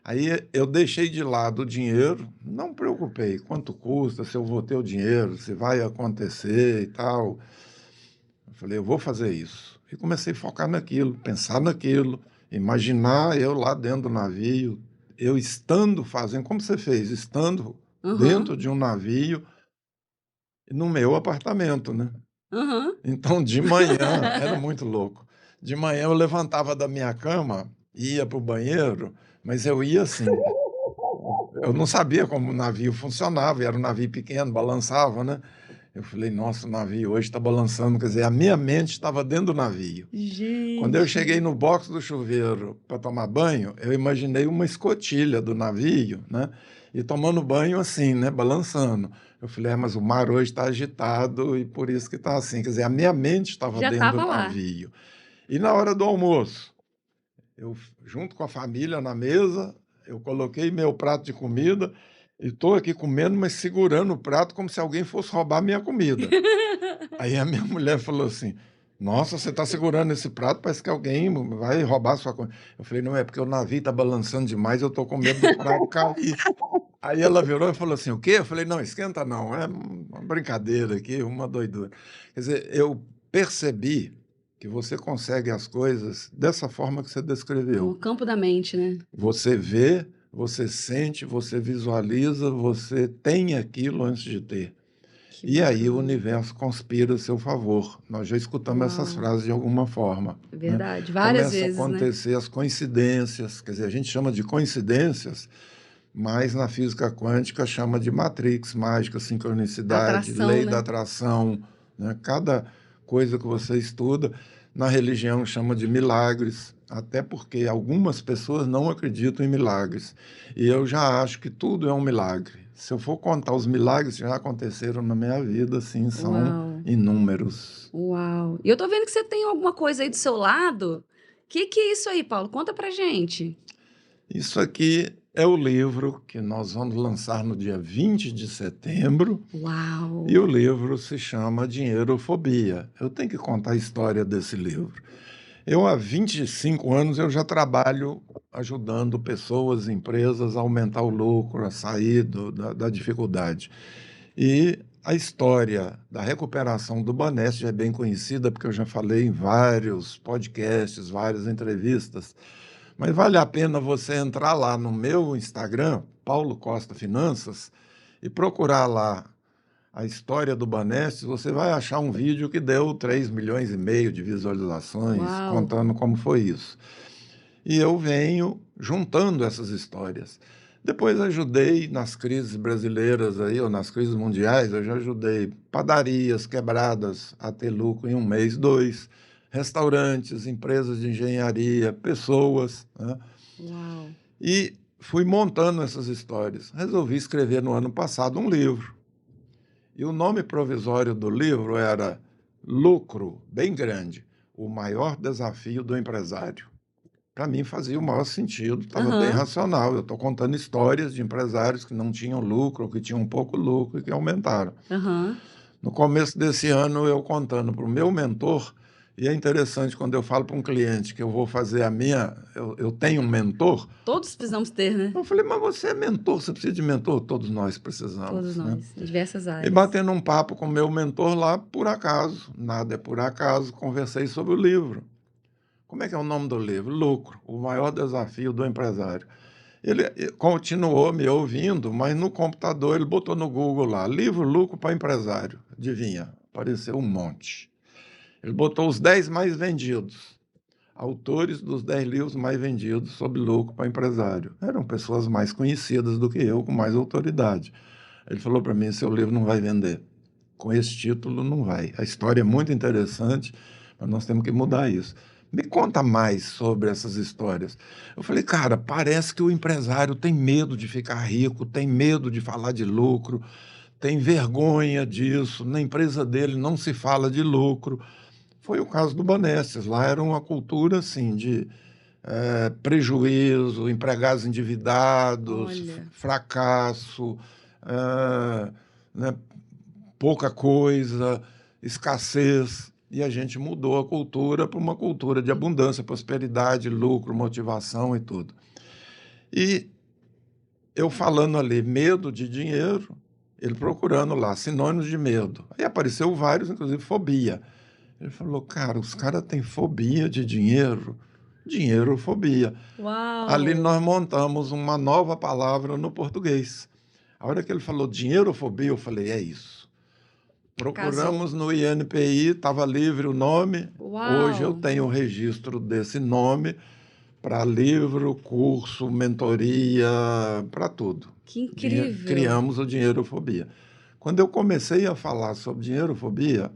Speaker 2: Aí eu deixei de lado o dinheiro, não me preocupei quanto custa, se eu vou ter o dinheiro, se vai acontecer e tal. Eu falei, eu vou fazer isso. E comecei a focar naquilo, pensar naquilo, imaginar eu lá dentro do navio, eu estando fazendo, como você fez, estando
Speaker 1: Aham,
Speaker 2: dentro de um navio, no meu apartamento, né?
Speaker 1: aham.
Speaker 2: Então, de manhã, era muito louco. De manhã eu levantava da minha cama, ia para o banheiro, mas eu ia assim. Eu não sabia como o navio funcionava, era um navio pequeno, balançava, né? Eu falei, nossa, o navio hoje está balançando. Quer dizer, a minha mente estava dentro do navio. Quando eu cheguei
Speaker 1: Gente.
Speaker 2: no box do chuveiro para tomar banho, eu imaginei uma escotilha do navio, né? E tomando banho assim, né? Balançando. Eu falei, mas o mar hoje está agitado e por isso que está assim. Quer dizer, a minha mente estava
Speaker 1: Já
Speaker 2: dentro do
Speaker 1: estava lá.
Speaker 2: navio. E na hora do almoço, eu, junto com a família na mesa, eu coloquei meu prato de comida e estou aqui comendo, mas segurando o prato como se alguém fosse roubar minha comida. Aí a minha mulher falou assim, nossa, você está segurando esse prato, parece que alguém vai roubar a sua comida. Eu falei, não, é porque o navio está balançando demais, eu estou com medo do prato cair. Aí ela virou e falou assim, o quê? Eu falei, não, esquenta não, é uma brincadeira aqui, uma doidura. Quer dizer, eu percebi que você consegue as coisas dessa forma que você
Speaker 1: No
Speaker 2: descreveu.
Speaker 1: campo da mente, né?
Speaker 2: Você vê, você sente, você visualiza, você tem aquilo antes de ter.
Speaker 1: Que
Speaker 2: E aí o
Speaker 1: bacana.
Speaker 2: universo conspira a seu favor. Nós já escutamos essas
Speaker 1: Uau.
Speaker 2: frases de alguma forma,
Speaker 1: É
Speaker 2: né?
Speaker 1: verdade. Várias
Speaker 2: Começa a
Speaker 1: vezes, né?
Speaker 2: acontecer as coincidências, quer dizer, a gente chama de coincidências, mas na física quântica chama de matrix, mágica, sincronicidade,
Speaker 1: Atração,
Speaker 2: lei da
Speaker 1: né?
Speaker 2: atração, né? Cada coisa que você estuda, na religião chama de milagres, até porque algumas pessoas não acreditam em milagres. E eu já acho que tudo é um milagre. Se eu for contar os milagres que já aconteceram na minha vida, assim, são
Speaker 1: Uau.
Speaker 2: inúmeros.
Speaker 1: Uau! E eu tô vendo que você tem alguma coisa aí do seu lado. Que é isso aí, Paulo? Conta pra gente.
Speaker 2: Isso aqui é o livro que nós vamos lançar no dia 20 de setembro,
Speaker 1: Uau!
Speaker 2: e o livro se chama Dinheirofobia. Eu tenho que contar a história desse livro. Eu, há 25 anos, eu já trabalho ajudando pessoas, empresas a aumentar o lucro, a sair da dificuldade. E a história da recuperação do Banestes já é bem conhecida, porque eu já falei em vários podcasts, várias entrevistas. Mas vale a pena você entrar lá no meu Instagram, Paulo Costa Finanças, e procurar lá a história do Banestes. Você vai achar um vídeo que deu 3,5 milhões de visualizações,
Speaker 1: Uau!
Speaker 2: contando como foi isso. E eu venho juntando essas histórias. Depois ajudei nas crises brasileiras aí, ou nas crises mundiais, eu já ajudei padarias quebradas a ter lucro em um mês, dois, restaurantes, empresas de engenharia, pessoas, né?
Speaker 1: Uau!
Speaker 2: E fui montando essas histórias. Resolvi escrever no ano passado um livro. E o nome provisório do livro era Lucro Bem Grande, o maior desafio do empresário. Para mim fazia o maior sentido, estava bem
Speaker 1: Aham,
Speaker 2: racional. Eu estou contando histórias de empresários que não tinham lucro, ou que tinham pouco lucro e que aumentaram.
Speaker 1: aham.
Speaker 2: No começo desse ano, eu contando para o meu mentor, e é interessante quando eu falo para um cliente que eu vou fazer a minha, eu tenho um mentor,
Speaker 1: Todos precisamos ter, né?
Speaker 2: eu falei, mas você é mentor, você precisa de mentor? Todos nós
Speaker 1: Todos
Speaker 2: precisamos, né?
Speaker 1: nós, em diversas
Speaker 2: E
Speaker 1: áreas.
Speaker 2: batendo um papo com o meu mentor lá, por acaso, nada é por acaso, conversei sobre o livro. Como é que é o nome do livro? Lucro, o maior desafio do empresário. Ele continuou me ouvindo, mas no computador ele botou no Google lá, livro Lucro para Empresário. Adivinha? Apareceu um monte. Ele botou os 10 mais vendidos, autores dos 10 livros mais vendidos sobre lucro para empresário. Eram pessoas mais conhecidas do que eu, com mais autoridade. Ele falou para mim, seu livro não vai vender. Com esse título não vai. A história é muito interessante, mas nós temos que mudar isso. Me conta mais sobre essas histórias. Eu falei, cara, parece que o empresário tem medo de ficar rico, tem medo de falar de lucro, tem vergonha disso, na empresa dele não se fala de lucro. Foi o caso do Banestes, lá era uma cultura assim de prejuízo, empregados endividados,
Speaker 1: Olha,
Speaker 2: fracasso, né, pouca coisa, escassez. E a gente mudou a cultura para uma cultura de abundância, prosperidade, lucro, motivação e tudo. E eu falando ali, medo de dinheiro, ele procurando lá, sinônimos de medo. Aí apareceu vários, inclusive fobia. Ele falou, cara, os caras têm fobia de dinheiro, dinheirofobia. Ali
Speaker 1: uau!
Speaker 2: nós montamos uma nova palavra no português. A hora que ele falou dinheirofobia, eu falei, é isso.
Speaker 1: Casou.
Speaker 2: Procuramos no INPI, estava livre o nome. Hoje eu
Speaker 1: Uau!
Speaker 2: tenho o registro desse nome para livro, curso, mentoria, para tudo.
Speaker 1: Que incrível!
Speaker 2: Criamos o Dinheirofobia. Quando eu comecei a falar sobre dinheirofobia,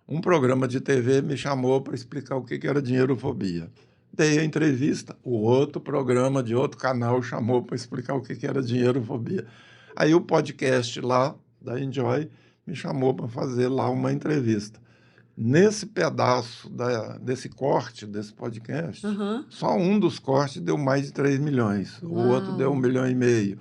Speaker 2: um programa de TV me chamou para explicar o que era dinheirofobia. Dei a entrevista, o outro programa de outro canal chamou para explicar o que era dinheirofobia. Aí o podcast lá da Enjoy me chamou para fazer lá uma entrevista. Nesse pedaço desse corte desse podcast,
Speaker 1: Aham.
Speaker 2: só um dos cortes deu mais de 3 milhões, o outro deu 1,5 milhão.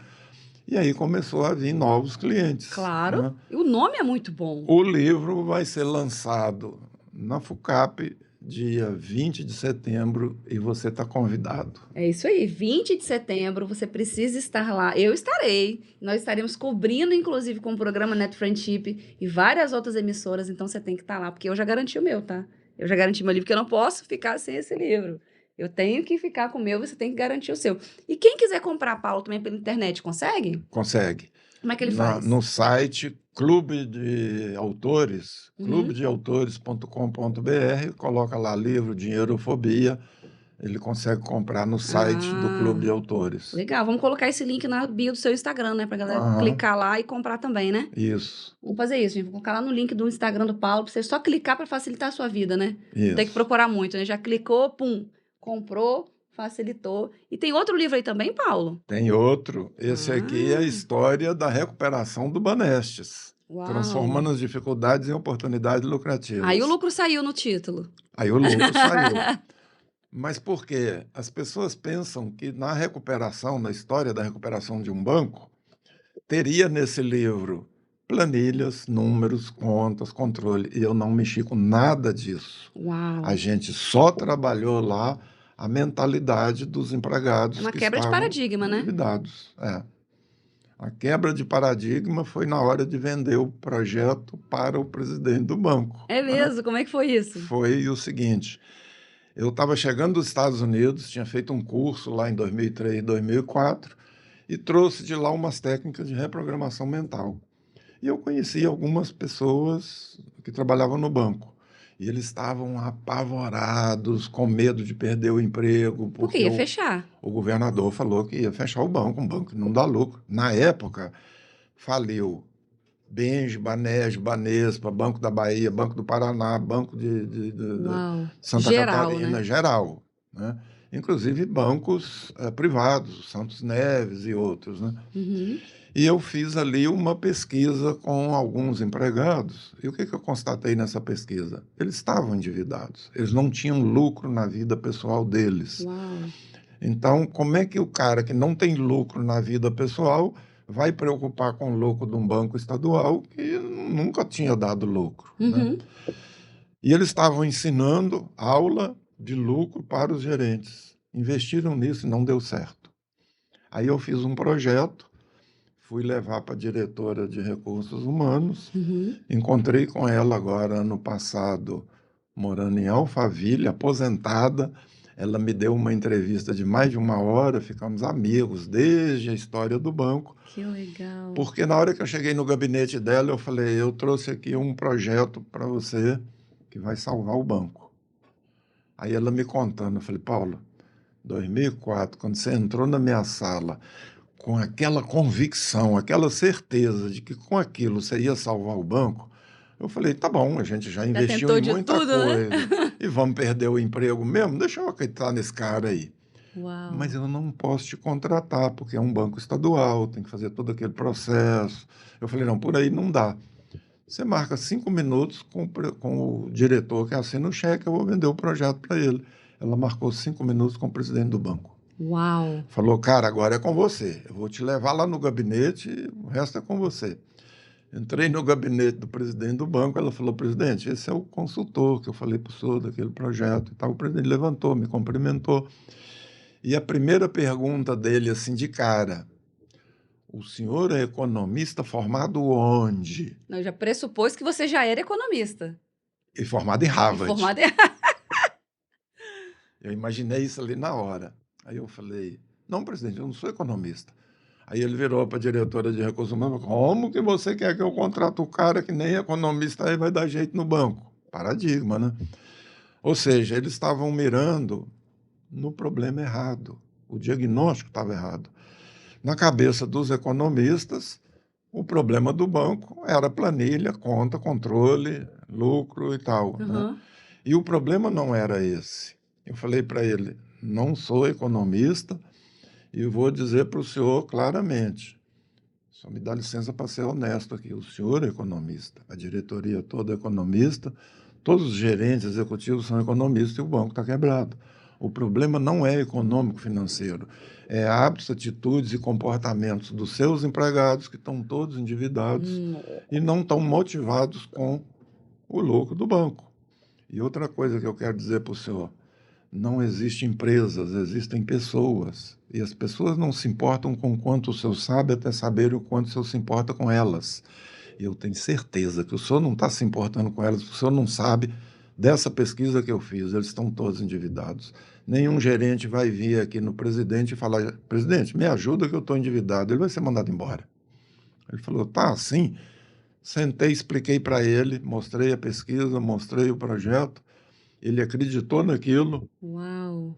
Speaker 2: E aí começou a vir novos clientes,
Speaker 1: Claro.
Speaker 2: né?
Speaker 1: E o nome é muito bom.
Speaker 2: O livro vai ser lançado na FUCAP dia 20 de setembro e você está convidado.
Speaker 1: É isso aí, 20 de setembro, você precisa estar lá. Eu estarei. Nós estaremos cobrindo, inclusive, com o programa Net Friendship e várias outras emissoras, então você tem que estar lá, porque eu já garanti o meu, tá? Eu já garanti meu livro, porque eu não posso ficar sem esse livro. Eu tenho que ficar com o meu, você tem que garantir o seu. E quem quiser comprar, Paulo, também pela internet, consegue?
Speaker 2: Consegue.
Speaker 1: Como é que ele faz?
Speaker 2: No site Clube de Autores,
Speaker 1: Uhum.
Speaker 2: clubedeautores.com.br, coloca lá livro Dinheirofobia, ele consegue comprar no site do Clube
Speaker 1: Ah,
Speaker 2: de Autores.
Speaker 1: legal. Vamos colocar esse link na bio do seu Instagram, né? Pra galera
Speaker 2: Aham,
Speaker 1: clicar lá e comprar também, né?
Speaker 2: isso,
Speaker 1: Vamos fazer isso, gente. Vou colocar lá no link do Instagram do Paulo, pra você só clicar para facilitar a sua vida, né? Não tem que
Speaker 2: isso.
Speaker 1: procurar muito, né? Já clicou, pum, comprou, facilitou. E tem outro livro aí também, Paulo?
Speaker 2: Tem outro, esse aqui é a
Speaker 1: Ah,
Speaker 2: história da recuperação do Banestes.
Speaker 1: Uau!
Speaker 2: transformando as dificuldades em oportunidades
Speaker 1: Aí o
Speaker 2: lucrativas.
Speaker 1: lucro saiu no título.
Speaker 2: Aí o lucro saiu. Mas por quê? As pessoas pensam que na recuperação, na história da recuperação de um banco, teria nesse livro planilhas, números, contas, controle, e eu não mexi com nada disso. A
Speaker 1: Uau!
Speaker 2: gente só trabalhou lá a mentalidade dos
Speaker 1: É
Speaker 2: empregados
Speaker 1: uma
Speaker 2: que
Speaker 1: quebra de
Speaker 2: estavam
Speaker 1: paradigma, né?
Speaker 2: endividados. A quebra de paradigma foi na hora de vender o projeto para o presidente do banco,
Speaker 1: É
Speaker 2: né.
Speaker 1: mesmo? Como é que foi isso?
Speaker 2: Foi o seguinte: eu estava chegando dos Estados Unidos, tinha feito um curso lá em 2003, 2004, e trouxe de lá umas técnicas de reprogramação mental. E eu conheci algumas pessoas que trabalhavam no banco. E eles estavam apavorados, com medo de perder o emprego,
Speaker 1: Porque
Speaker 2: porque
Speaker 1: ia
Speaker 2: o,
Speaker 1: fechar.
Speaker 2: o governador falou que ia fechar o banco, um banco que não dá lucro. Na época, faliu Benj, Banespa, Banespa, Banco da Bahia, Banco do Paraná, Banco de
Speaker 1: Uau!
Speaker 2: Santa
Speaker 1: Geral,
Speaker 2: Catarina,
Speaker 1: né?
Speaker 2: geral, né? Inclusive bancos privados, Santos Neves e outros, né?
Speaker 1: Uhum.
Speaker 2: E eu fiz ali uma pesquisa com alguns empregados. E o que eu constatei nessa pesquisa? Eles estavam endividados, eles não tinham lucro na vida pessoal deles.
Speaker 1: Uau!
Speaker 2: Então, como é que o cara que não tem lucro na vida pessoal vai preocupar com o lucro de um banco estadual que nunca tinha dado lucro, né?
Speaker 1: Uhum.
Speaker 2: E eles estavam ensinando aula de lucro para os gerentes. Investiram nisso e não deu certo. Aí eu fiz um projeto, fui levar para a diretora de recursos humanos,
Speaker 1: Uhum.
Speaker 2: encontrei com ela agora ano passado, morando em Alphaville, aposentada. Ela me deu uma entrevista de mais de 1 hora, ficamos amigos desde a história do banco,
Speaker 1: Que legal.
Speaker 2: porque na hora que eu cheguei no gabinete dela, eu falei: eu trouxe aqui um projeto para você que vai salvar o banco. Aí ela me contando, eu falei: Paulo, 2004, quando você entrou na minha sala, com aquela convicção, aquela certeza de que com aquilo você ia salvar o banco, eu falei: tá bom, a gente já
Speaker 1: Já
Speaker 2: investiu
Speaker 1: tentou
Speaker 2: em
Speaker 1: de
Speaker 2: muita
Speaker 1: tudo, né?
Speaker 2: coisa e vamos perder o emprego mesmo? Deixa eu acreditar nesse cara aí. Mas
Speaker 1: Uau!
Speaker 2: eu não posso te contratar, porque é um banco estadual, tem que fazer todo aquele processo. Eu falei: não, por aí não dá. Você marca 5 minutos com o diretor que assina o cheque, eu vou vender o projeto para ele. Ela marcou 5 minutos com o presidente do banco.
Speaker 1: Uau!
Speaker 2: Falou: cara, agora é com você. Eu vou te levar lá no gabinete, o resto é com você. Entrei no gabinete do presidente do banco, ela falou: presidente, esse é o consultor que eu falei para o senhor daquele projeto e tal. O presidente levantou, me cumprimentou. E a primeira pergunta dele, assim, de cara: o senhor é economista formado onde?
Speaker 1: Não, já pressupôs que você já era economista.
Speaker 2: E formado em
Speaker 1: E
Speaker 2: Harvard.
Speaker 1: formado em...
Speaker 2: Eu imaginei isso ali na hora. Aí eu falei: não, presidente, eu não sou economista. Aí ele virou para a diretora de recursos humanos: como que você quer que eu contrate o cara que nem economista aí vai dar jeito no banco? Paradigma, né? Ou seja, eles estavam mirando no problema errado. O diagnóstico estava errado. Na cabeça dos economistas, o problema do banco era planilha, conta, controle, lucro e tal, né?
Speaker 1: Uhum.
Speaker 2: E o problema não era esse. Eu falei para ele: não sou economista e vou dizer para o senhor claramente. Só me dá licença para ser honesto aqui. O senhor é economista, a diretoria toda é economista, todos os gerentes executivos são economistas e o banco está quebrado. O problema não é econômico-financeiro, é hábitos, atitudes e comportamentos dos seus empregados que estão todos endividados e não estão motivados com o lucro do banco. E outra coisa que eu quero dizer para o senhor: não existem empresas, existem pessoas. E as pessoas não se importam com quanto o senhor sabe, até saber o quanto o senhor se importa com elas. E eu tenho certeza que o senhor não está se importando com elas, porque o senhor não sabe dessa pesquisa que eu fiz. Eles estão todos endividados. Nenhum gerente vai vir aqui no presidente e falar: presidente, me ajuda que eu estou endividado. Ele vai ser mandado embora. Ele falou: tá assim. Sentei, expliquei para ele, mostrei a pesquisa, mostrei o projeto. Ele acreditou naquilo
Speaker 1: Uau!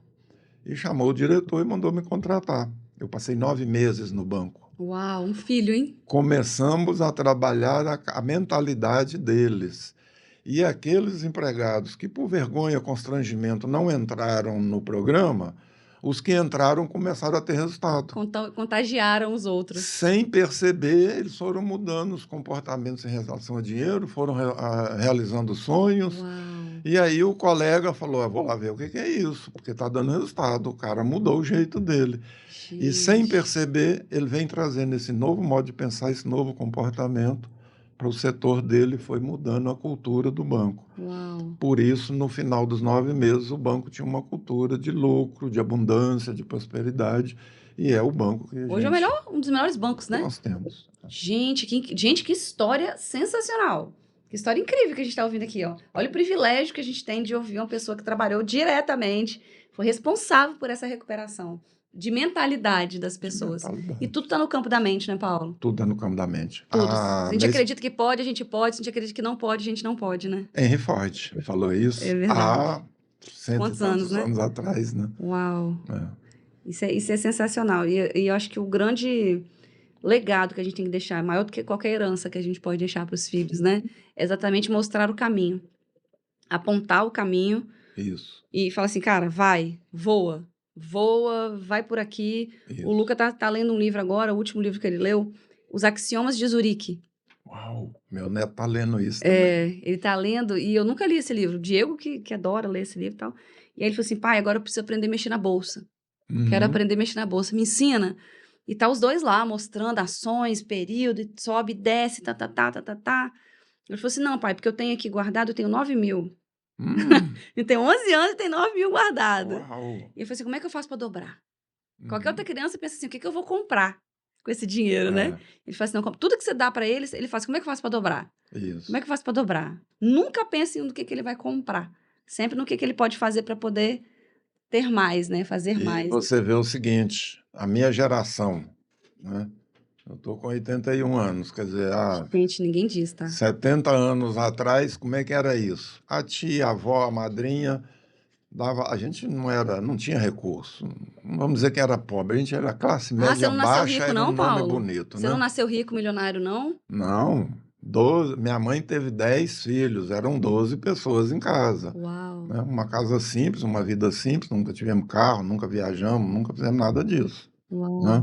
Speaker 2: e chamou o diretor e mandou me contratar. Eu passei 9 meses no banco.
Speaker 1: Uau! Um filho, hein?
Speaker 2: Começamos a trabalhar a mentalidade deles. E aqueles empregados que, por vergonha, constrangimento, não entraram no programa, os que entraram começaram a ter resultado.
Speaker 1: Contagiaram os outros.
Speaker 2: Sem perceber, eles foram mudando os comportamentos em relação a dinheiro, foram realizando sonhos.
Speaker 1: Uau.
Speaker 2: E aí o colega falou, vou lá ver o que é isso, porque está dando resultado. O cara mudou o jeito dele. E sem
Speaker 1: Gente.
Speaker 2: perceber, ele vem trazendo esse novo modo de pensar, esse novo comportamento para o setor dele, foi mudando a cultura do banco.
Speaker 1: Uau.
Speaker 2: Por isso, no final dos 9 meses, o banco tinha uma cultura de lucro, de abundância, de prosperidade, e é o banco que
Speaker 1: Hoje é um dos melhores bancos, né?
Speaker 2: nós temos.
Speaker 1: Gente, que história sensacional. Que história incrível que a gente está ouvindo aqui, ó. Olha o privilégio que a gente tem de ouvir uma pessoa que trabalhou diretamente, foi responsável por essa recuperação de mentalidade das pessoas. E tudo está no campo da mente, né, Paulo?
Speaker 2: Tudo está no campo da mente.
Speaker 1: Tudo. Se a gente acredita que pode, a gente pode. Se a gente acredita que não pode, a gente não pode, né?
Speaker 2: Henry Ford falou isso há
Speaker 1: quantos anos, né?
Speaker 2: anos atrás, né?
Speaker 1: Uau! Isso é sensacional. E eu acho que o grande legado que a gente tem que deixar, maior do que qualquer herança que a gente pode deixar para os filhos, né? É exatamente mostrar o caminho. Apontar o caminho.
Speaker 2: Isso.
Speaker 1: E falar assim, cara, vai, voa, vai por aqui.
Speaker 2: Isso.
Speaker 1: O Luca tá lendo um livro agora, o último livro que ele leu, Os Axiomas de Zurique.
Speaker 2: Uau, meu neto tá lendo isso também.
Speaker 1: Ele tá lendo, e eu nunca li esse livro. O Diego, que adora ler esse livro e tal. E aí ele falou assim, pai, agora eu preciso aprender a mexer na bolsa. Quero aprender a mexer na bolsa, me ensina. E tá os dois lá, mostrando ações, período, e sobe, desce, tá. Ele falou assim, não, pai, porque eu tenho aqui guardado, eu tenho 9 mil. Ele tem 11 anos e tem 9 mil guardado.
Speaker 2: Uau.
Speaker 1: E eu falei assim, como é que eu faço para dobrar? Qualquer outra criança pensa assim, o que eu vou comprar com esse dinheiro, né? Ele fala assim, não, tudo que você dá para ele fala assim, como é que eu faço para dobrar?
Speaker 2: Isso.
Speaker 1: Como é que eu faço para dobrar? Nunca pense no que ele vai comprar. Sempre no que ele pode fazer para poder ter mais, né? Fazer mais.
Speaker 2: Você vê o seguinte, a minha geração, né? Eu tô com 81 anos, quer dizer,
Speaker 1: gente, ninguém diz, tá?
Speaker 2: 70 anos atrás, como é que era isso? A tia, a avó, a madrinha, a gente não tinha recurso. Não vamos dizer que era pobre, a gente era classe média
Speaker 1: você não nasceu
Speaker 2: baixa,
Speaker 1: rico,
Speaker 2: era
Speaker 1: não,
Speaker 2: um nome
Speaker 1: Paulo?
Speaker 2: bonito,
Speaker 1: Você
Speaker 2: né?
Speaker 1: não nasceu rico, milionário, não?
Speaker 2: Não, minha mãe teve 10 filhos, eram 12 pessoas em casa.
Speaker 1: Uau.
Speaker 2: Né? Uma casa simples, uma vida simples, nunca tivemos carro, nunca viajamos, nunca fizemos nada disso.
Speaker 1: Uau.
Speaker 2: Né?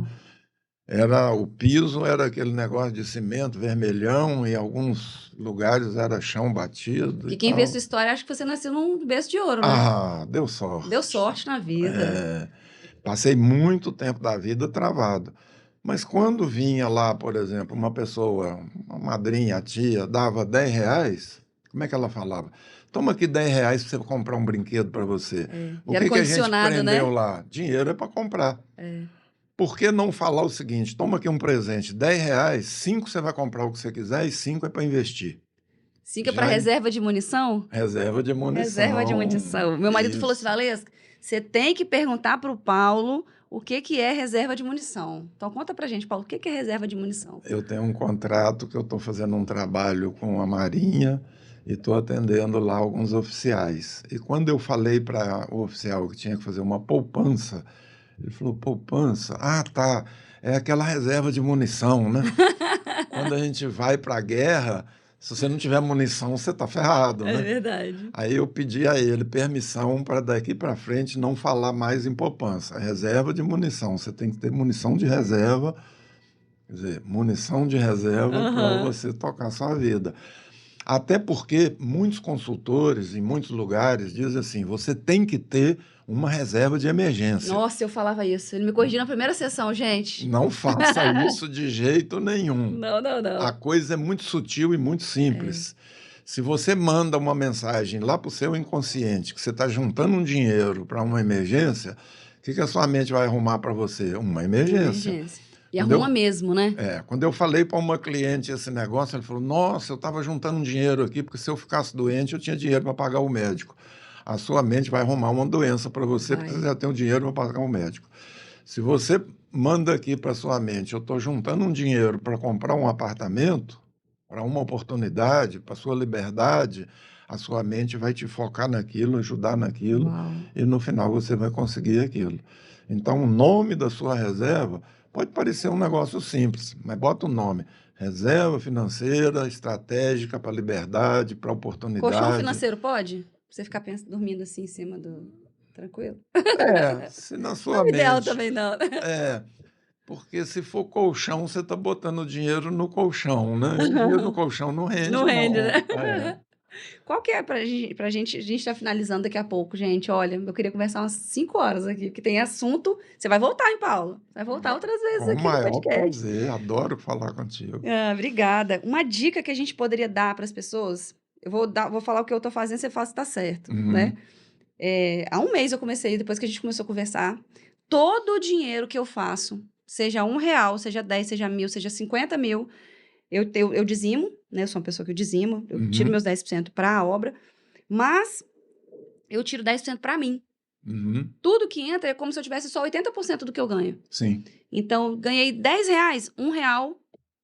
Speaker 2: O piso era aquele negócio de cimento vermelhão, e em alguns lugares era chão batido.
Speaker 1: E quem vê sua história acha que você nasceu num berço de ouro, né?
Speaker 2: Deu sorte.
Speaker 1: Deu sorte na vida.
Speaker 2: Passei muito tempo da vida travado. Mas quando vinha lá, por exemplo, uma pessoa, uma madrinha, a tia, dava R$10, como é que ela falava? Toma aqui R$10 para você comprar um brinquedo para você. O que a gente aprendeu lá? Dinheiro é para comprar. Por que não falar o seguinte? Toma aqui um presente, R$10, 5 você vai comprar o que você quiser e 5 é para investir.
Speaker 1: 5 é para reserva de munição?
Speaker 2: Reserva de munição.
Speaker 1: Reserva de munição. Meu marido falou assim, Valesca, você tem que perguntar para o Paulo o que é reserva de munição. Então, conta pra gente, Paulo, o que é reserva de munição?
Speaker 2: Eu tenho um contrato que eu estou fazendo um trabalho com a Marinha e estou atendendo lá alguns oficiais. E quando eu falei para o oficial que tinha que fazer uma poupança, ele falou, poupança? Tá, é aquela reserva de munição, né? Quando a gente vai para a guerra, se você não tiver munição, você está ferrado, né?
Speaker 1: É verdade.
Speaker 2: Aí eu pedi a ele permissão para daqui para frente não falar mais em poupança. Reserva de munição, você tem que ter munição de reserva, quer dizer, munição de reserva para você tocar a sua vida. Até porque muitos consultores em muitos lugares dizem assim, você tem que ter uma reserva de emergência.
Speaker 1: Nossa, eu falava isso. Ele me corrigiu na primeira sessão, gente.
Speaker 2: Não faça isso de jeito nenhum.
Speaker 1: Não.
Speaker 2: A coisa é muito sutil e muito simples. Se você manda uma mensagem lá para o seu inconsciente que você está juntando um dinheiro para uma emergência, o que a sua mente vai arrumar para você? Uma emergência.
Speaker 1: E arruma mesmo, né?
Speaker 2: Quando eu falei para uma cliente esse negócio, ela falou, nossa, eu estava juntando um dinheiro aqui, porque se eu ficasse doente, eu tinha dinheiro para pagar o médico. A sua mente vai arrumar uma doença para você, porque você já tem o dinheiro para pagar o médico. Se você manda aqui para sua mente, eu estou juntando um dinheiro para comprar um apartamento, para uma oportunidade, para sua liberdade, a sua mente vai te focar naquilo, ajudar naquilo, e no final você vai conseguir aquilo. Então, o nome da sua reserva pode parecer um negócio simples, mas bota o nome. Reserva financeira, estratégica para liberdade, para oportunidade.
Speaker 1: Colchão financeiro pode? Você ficar dormindo assim em cima do... tranquilo.
Speaker 2: Se na
Speaker 1: Não é
Speaker 2: sua
Speaker 1: o ideal
Speaker 2: mente
Speaker 1: também não, né.
Speaker 2: é, porque se for colchão, você está botando dinheiro no colchão, né, e dinheiro no colchão não
Speaker 1: Não
Speaker 2: rende
Speaker 1: rende, né.
Speaker 2: não. É.
Speaker 1: Qual que é pra gente a gente tá finalizando daqui a pouco, gente, olha, eu queria conversar umas 5 horas aqui, porque tem assunto você vai voltar, hein, Paulo? Vai voltar
Speaker 2: Va
Speaker 1: outras vezes
Speaker 2: Com o
Speaker 1: aqui no
Speaker 2: maior
Speaker 1: podcast.
Speaker 2: prazer, adoro falar contigo.
Speaker 1: Ah, obrigada. Uma dica que a gente poderia dar para as pessoas, vou falar o que eu tô fazendo, você fala se tá certo, né.
Speaker 2: Uhum,
Speaker 1: Há um mês eu comecei, depois que a gente começou a conversar, todo o dinheiro que eu faço, seja R$ 1, seja 10, seja 1.000, seja 50.000, eu dizimo, né, eu sou uma pessoa que eu dizimo, eu tiro
Speaker 2: uhum,
Speaker 1: meus 10% para a obra, mas eu tiro 10% para mim.
Speaker 2: uhum.
Speaker 1: Tudo que entra é como se eu tivesse só 80% do que eu ganho.
Speaker 2: Sim,
Speaker 1: Então, ganhei R$ 10, R$ 1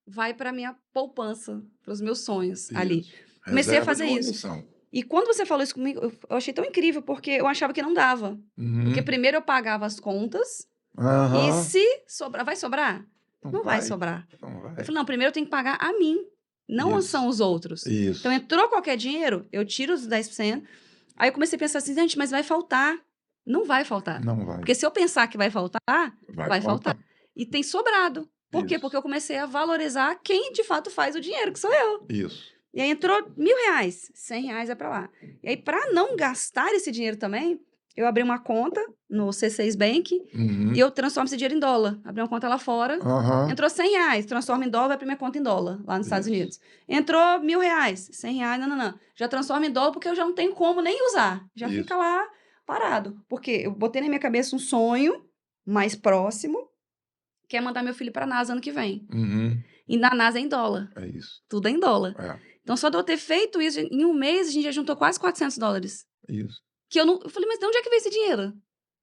Speaker 1: vai para minha poupança, para os meus sonhos ali.
Speaker 2: isso.
Speaker 1: Comecei a
Speaker 2: Reserva de
Speaker 1: fazer isso.
Speaker 2: munição.
Speaker 1: E quando você falou isso comigo, eu achei tão incrível, porque eu achava que não dava. Porque
Speaker 2: Uhum.
Speaker 1: primeiro eu pagava as contas, e
Speaker 2: Aham.
Speaker 1: se sobrar, vai sobrar?
Speaker 2: Não
Speaker 1: Não vai
Speaker 2: vai,
Speaker 1: sobrar.
Speaker 2: não
Speaker 1: Eu
Speaker 2: vai.
Speaker 1: falei, não, primeiro eu tenho que pagar a mim, não são
Speaker 2: Isso,
Speaker 1: os outros. Então
Speaker 2: isso.
Speaker 1: entrou qualquer dinheiro, eu tiro os 10%. Aí eu comecei a pensar assim, gente, mas vai faltar. Não vai faltar.
Speaker 2: Não vai.
Speaker 1: Porque se eu pensar que vai faltar,
Speaker 2: Vai
Speaker 1: vai faltar.
Speaker 2: faltar.
Speaker 1: E tem sobrado. Por quê? Porque
Speaker 2: Isso,
Speaker 1: eu comecei a valorizar quem de fato faz o dinheiro, que sou eu.
Speaker 2: isso.
Speaker 1: E aí entrou R$ 1.000, R$ 100 é pra lá. E aí, para não gastar esse dinheiro também, eu abri uma conta no C6 Bank e
Speaker 2: Uhum.
Speaker 1: eu transformo esse dinheiro em dólar. Abri uma conta lá fora,
Speaker 2: Aham.
Speaker 1: entrou R$ 100, transforma em dólar, vai pra minha conta em dólar, lá nos Estados
Speaker 2: Isso,
Speaker 1: Unidos. Entrou R$ 1.000, R$ 100, não, não, não. Já transforma em dólar porque eu já não tenho como nem usar. Já fica
Speaker 2: isso.
Speaker 1: lá parado. Porque eu botei na minha cabeça um sonho mais próximo, que é mandar meu filho pra NASA ano que vem.
Speaker 2: Uhum.
Speaker 1: E na NASA é em dólar.
Speaker 2: É isso.
Speaker 1: Tudo é em dólar.
Speaker 2: É,
Speaker 1: Então, só de eu ter feito isso, em um mês, a gente já juntou quase US$ 400.
Speaker 2: isso.
Speaker 1: Que eu não. Eu falei, mas de onde é que veio esse dinheiro?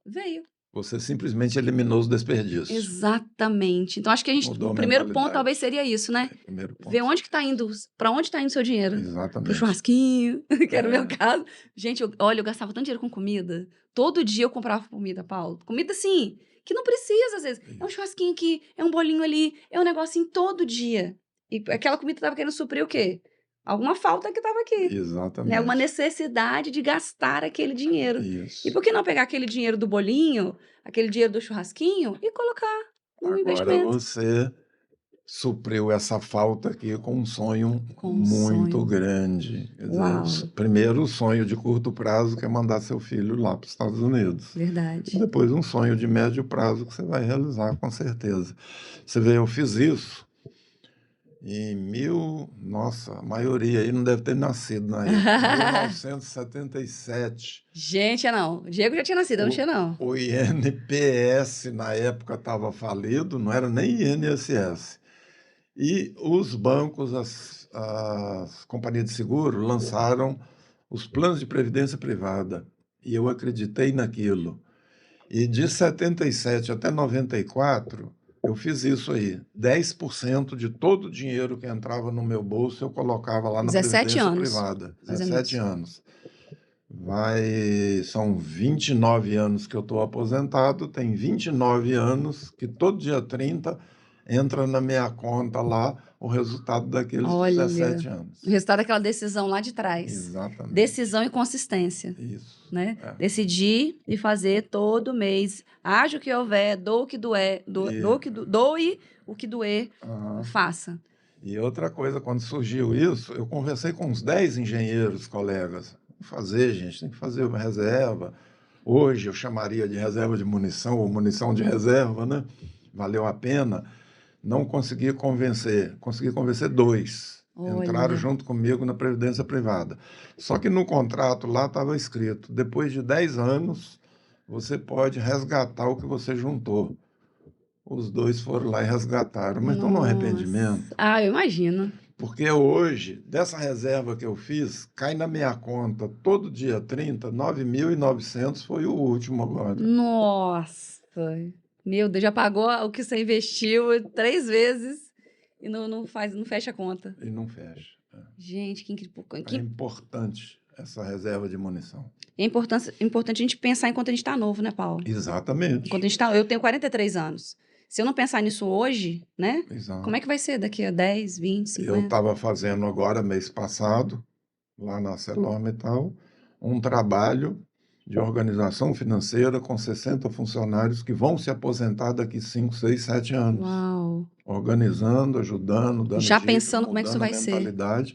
Speaker 1: Veio.
Speaker 2: Você simplesmente eliminou os desperdícios.
Speaker 1: Exatamente. Então, acho que
Speaker 2: Mudou
Speaker 1: o
Speaker 2: a
Speaker 1: primeiro ponto talvez
Speaker 2: mentalidade.
Speaker 1: seria isso, né?
Speaker 2: Primeiro
Speaker 1: Ver
Speaker 2: ponto.
Speaker 1: onde que tá indo, pra onde tá indo o seu dinheiro. Pro
Speaker 2: Exatamente.
Speaker 1: churrasquinho, que era o meu
Speaker 2: É,
Speaker 1: caso. Gente, olha, eu gastava tanto dinheiro com comida. Todo dia eu comprava comida, Paulo. Comida, assim, que não precisa, às vezes. É um
Speaker 2: isso.
Speaker 1: churrasquinho aqui, é um bolinho ali, é um negocinho todo dia. E aquela comida tava querendo suprir o quê? Alguma falta que tava aqui. Né, uma
Speaker 2: Exatamente.
Speaker 1: necessidade de gastar aquele dinheiro. E
Speaker 2: Isso.
Speaker 1: por que não pegar aquele dinheiro do bolinho, aquele dinheiro do churrasquinho e colocar num
Speaker 2: Agora
Speaker 1: investimento?
Speaker 2: você supriu essa falta aqui com um sonho
Speaker 1: Com um
Speaker 2: muito
Speaker 1: sonho.
Speaker 2: grande. Quer dizer,
Speaker 1: Uau,
Speaker 2: primeiro o sonho de curto prazo, que é mandar seu filho lá para os Estados Unidos. E
Speaker 1: verdade.
Speaker 2: depois um sonho de médio prazo que você vai realizar, com certeza. Você vê, eu fiz isso em nossa, a maioria aí não deve ter nascido na época, 1977.
Speaker 1: Gente, não. O Diego já tinha nascido, eu não
Speaker 2: O,
Speaker 1: tinha, não.
Speaker 2: o INPS na época estava falido, não era nem INSS. E os bancos, as companhias de seguro lançaram os planos de previdência privada. E eu acreditei naquilo. E de 77 até 94, eu fiz isso aí. 10% de todo o dinheiro que entrava no meu bolso eu colocava lá na
Speaker 1: 17
Speaker 2: previdência
Speaker 1: anos
Speaker 2: privada.
Speaker 1: fazendo
Speaker 2: 17
Speaker 1: isso.
Speaker 2: anos. São 29 anos que eu estou aposentado, tem 29 anos que todo dia 30 entra na minha conta lá o resultado daqueles
Speaker 1: Olha,
Speaker 2: 17 anos.
Speaker 1: o resultado daquela decisão lá de trás.
Speaker 2: Exatamente.
Speaker 1: Decisão e consistência,
Speaker 2: Isso.
Speaker 1: né?
Speaker 2: É.
Speaker 1: Decidir e fazer todo mês. Haja o que houver, doa o que doer,
Speaker 2: E,
Speaker 1: doe o que doer,
Speaker 2: ah,
Speaker 1: faça.
Speaker 2: e outra coisa, quando surgiu isso, eu conversei com uns 10 engenheiros, colegas. Tem que fazer, gente, tem que fazer uma reserva. Hoje eu chamaria de reserva de munição ou munição de reserva, né? Valeu a pena. Não consegui convencer dois. Entraram
Speaker 1: Olha,
Speaker 2: junto comigo na Previdência Privada. Só que no contrato lá estava escrito: depois de 10 anos, você pode resgatar o que você juntou. Os dois foram lá e resgataram, mas estão no
Speaker 1: nossa.
Speaker 2: arrependimento.
Speaker 1: Ah, eu imagino.
Speaker 2: Porque hoje, dessa reserva que eu fiz, cai na minha conta todo dia 30, 9.900 foi o último agora.
Speaker 1: Nossa. Meu Deus, já pagou o que você investiu 3 vezes e não fecha a conta.
Speaker 2: E não fecha.
Speaker 1: Gente, que incrível.
Speaker 2: É importante essa reserva de munição.
Speaker 1: Importante a gente pensar enquanto a gente tá novo, né, Paulo? Enquanto
Speaker 2: Exatamente.
Speaker 1: a gente tá, eu tenho 43 anos. Se eu não pensar nisso hoje, né? Como é
Speaker 2: Exato.
Speaker 1: que vai ser daqui a 10, 20,
Speaker 2: Eu
Speaker 1: 50?
Speaker 2: estava fazendo agora, mês passado, lá na Celome e tal, um trabalho de organização financeira com 60 funcionários que vão se aposentar daqui 5, 6, 7 anos.
Speaker 1: Uau.
Speaker 2: Organizando, ajudando, dando
Speaker 1: Já
Speaker 2: dicas,
Speaker 1: pensando como é que isso
Speaker 2: mudando a
Speaker 1: vai ser.
Speaker 2: mentalidade,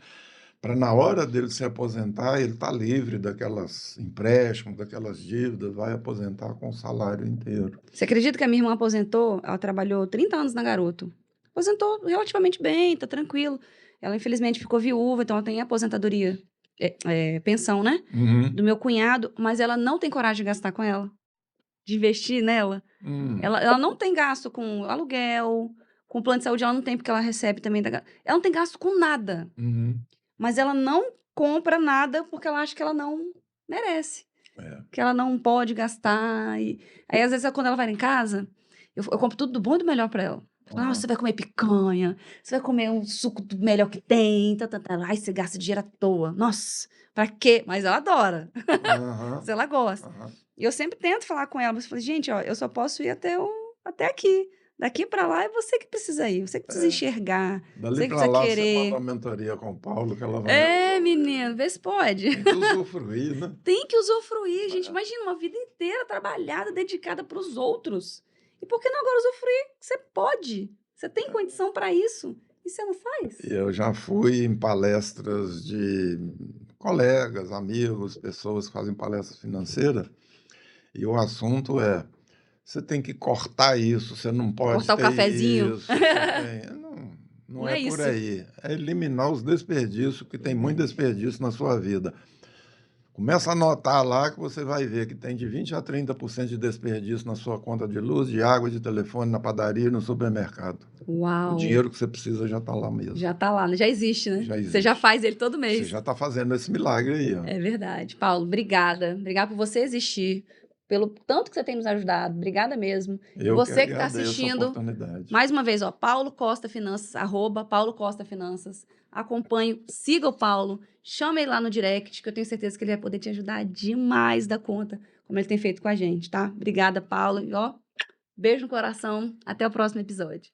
Speaker 2: para na hora dele se aposentar, ele estar livre daquelas empréstimos, daquelas dívidas, vai aposentar com o salário inteiro.
Speaker 1: Você acredita que a minha irmã aposentou? Ela trabalhou 30 anos na Garoto. Aposentou relativamente bem, tá tranquilo. Ela, infelizmente, ficou viúva, então ela tem aposentadoria, pensão, né?
Speaker 2: Uhum.
Speaker 1: Do meu cunhado, mas ela não tem coragem de gastar com ela, de investir nela. Ela não tem gasto com aluguel, com plano de saúde, ela não tem, porque ela recebe também. Ela não tem gasto com nada.
Speaker 2: Uhum.
Speaker 1: Mas ela não compra nada porque ela acha que ela não merece.
Speaker 2: É.
Speaker 1: Que ela não pode gastar. Aí, às vezes, quando ela vai em casa, eu compro tudo do bom e do melhor pra ela.
Speaker 2: Aham.
Speaker 1: Você vai comer picanha, você vai comer um suco do melhor que tem. Ai, você gasta dinheiro à toa. Nossa, pra quê? Mas ela adora.
Speaker 2: Aham.
Speaker 1: Mas ela gosta.
Speaker 2: Aham.
Speaker 1: E eu sempre tento falar com ela. Mas eu falo, gente, ó, eu só posso ir até aqui. Daqui pra lá é você que precisa ir. Você que precisa enxergar.
Speaker 2: Dali
Speaker 1: Você que
Speaker 2: para
Speaker 1: precisa
Speaker 2: lá, você manda
Speaker 1: querer.
Speaker 2: uma mentoria com o Paulo que ela vai
Speaker 1: Menino, vê se pode.
Speaker 2: Tem que usufruir, né?
Speaker 1: Tem que usufruir, gente. Imagina uma vida inteira trabalhada, dedicada para os outros. E por que não agora usufruir? Você pode. Você tem condição para isso. E você não faz?
Speaker 2: Eu já fui em palestras de colegas, amigos, pessoas que fazem palestra financeira, e o assunto é: você tem que cortar isso, você não pode
Speaker 1: Cortar o
Speaker 2: ter
Speaker 1: cafezinho.
Speaker 2: isso, você tem. Não, não
Speaker 1: Não
Speaker 2: é
Speaker 1: é
Speaker 2: por
Speaker 1: isso.
Speaker 2: aí. É eliminar os desperdícios, que tem muito desperdício na sua vida. Começa a anotar lá que você vai ver que tem de 20 a 30% de desperdício na sua conta de luz, de água, de telefone, na padaria e no supermercado. O
Speaker 1: Uau.
Speaker 2: dinheiro que você precisa já está lá mesmo.
Speaker 1: Já tá lá, né? Já existe, né?
Speaker 2: Já
Speaker 1: Você já
Speaker 2: existe.
Speaker 1: faz ele todo
Speaker 2: Você
Speaker 1: mês.
Speaker 2: já está fazendo esse milagre aí, ó.
Speaker 1: É verdade. Paulo, obrigada. Obrigada por você existir. Pelo tanto que você tem nos ajudado. Obrigada mesmo. E
Speaker 2: Eu que
Speaker 1: você que está
Speaker 2: agradeço a
Speaker 1: assistindo.
Speaker 2: oportunidade.
Speaker 1: Mais uma vez, ó, Paulo Costa Finanças, @Paulo Costa Finanças. Acompanhe, siga o Paulo, chame ele lá no direct, que eu tenho certeza que ele vai poder te ajudar demais da conta, como ele tem feito com a gente, tá? Obrigada, Paulo. E, ó, beijo no coração. Até o próximo episódio.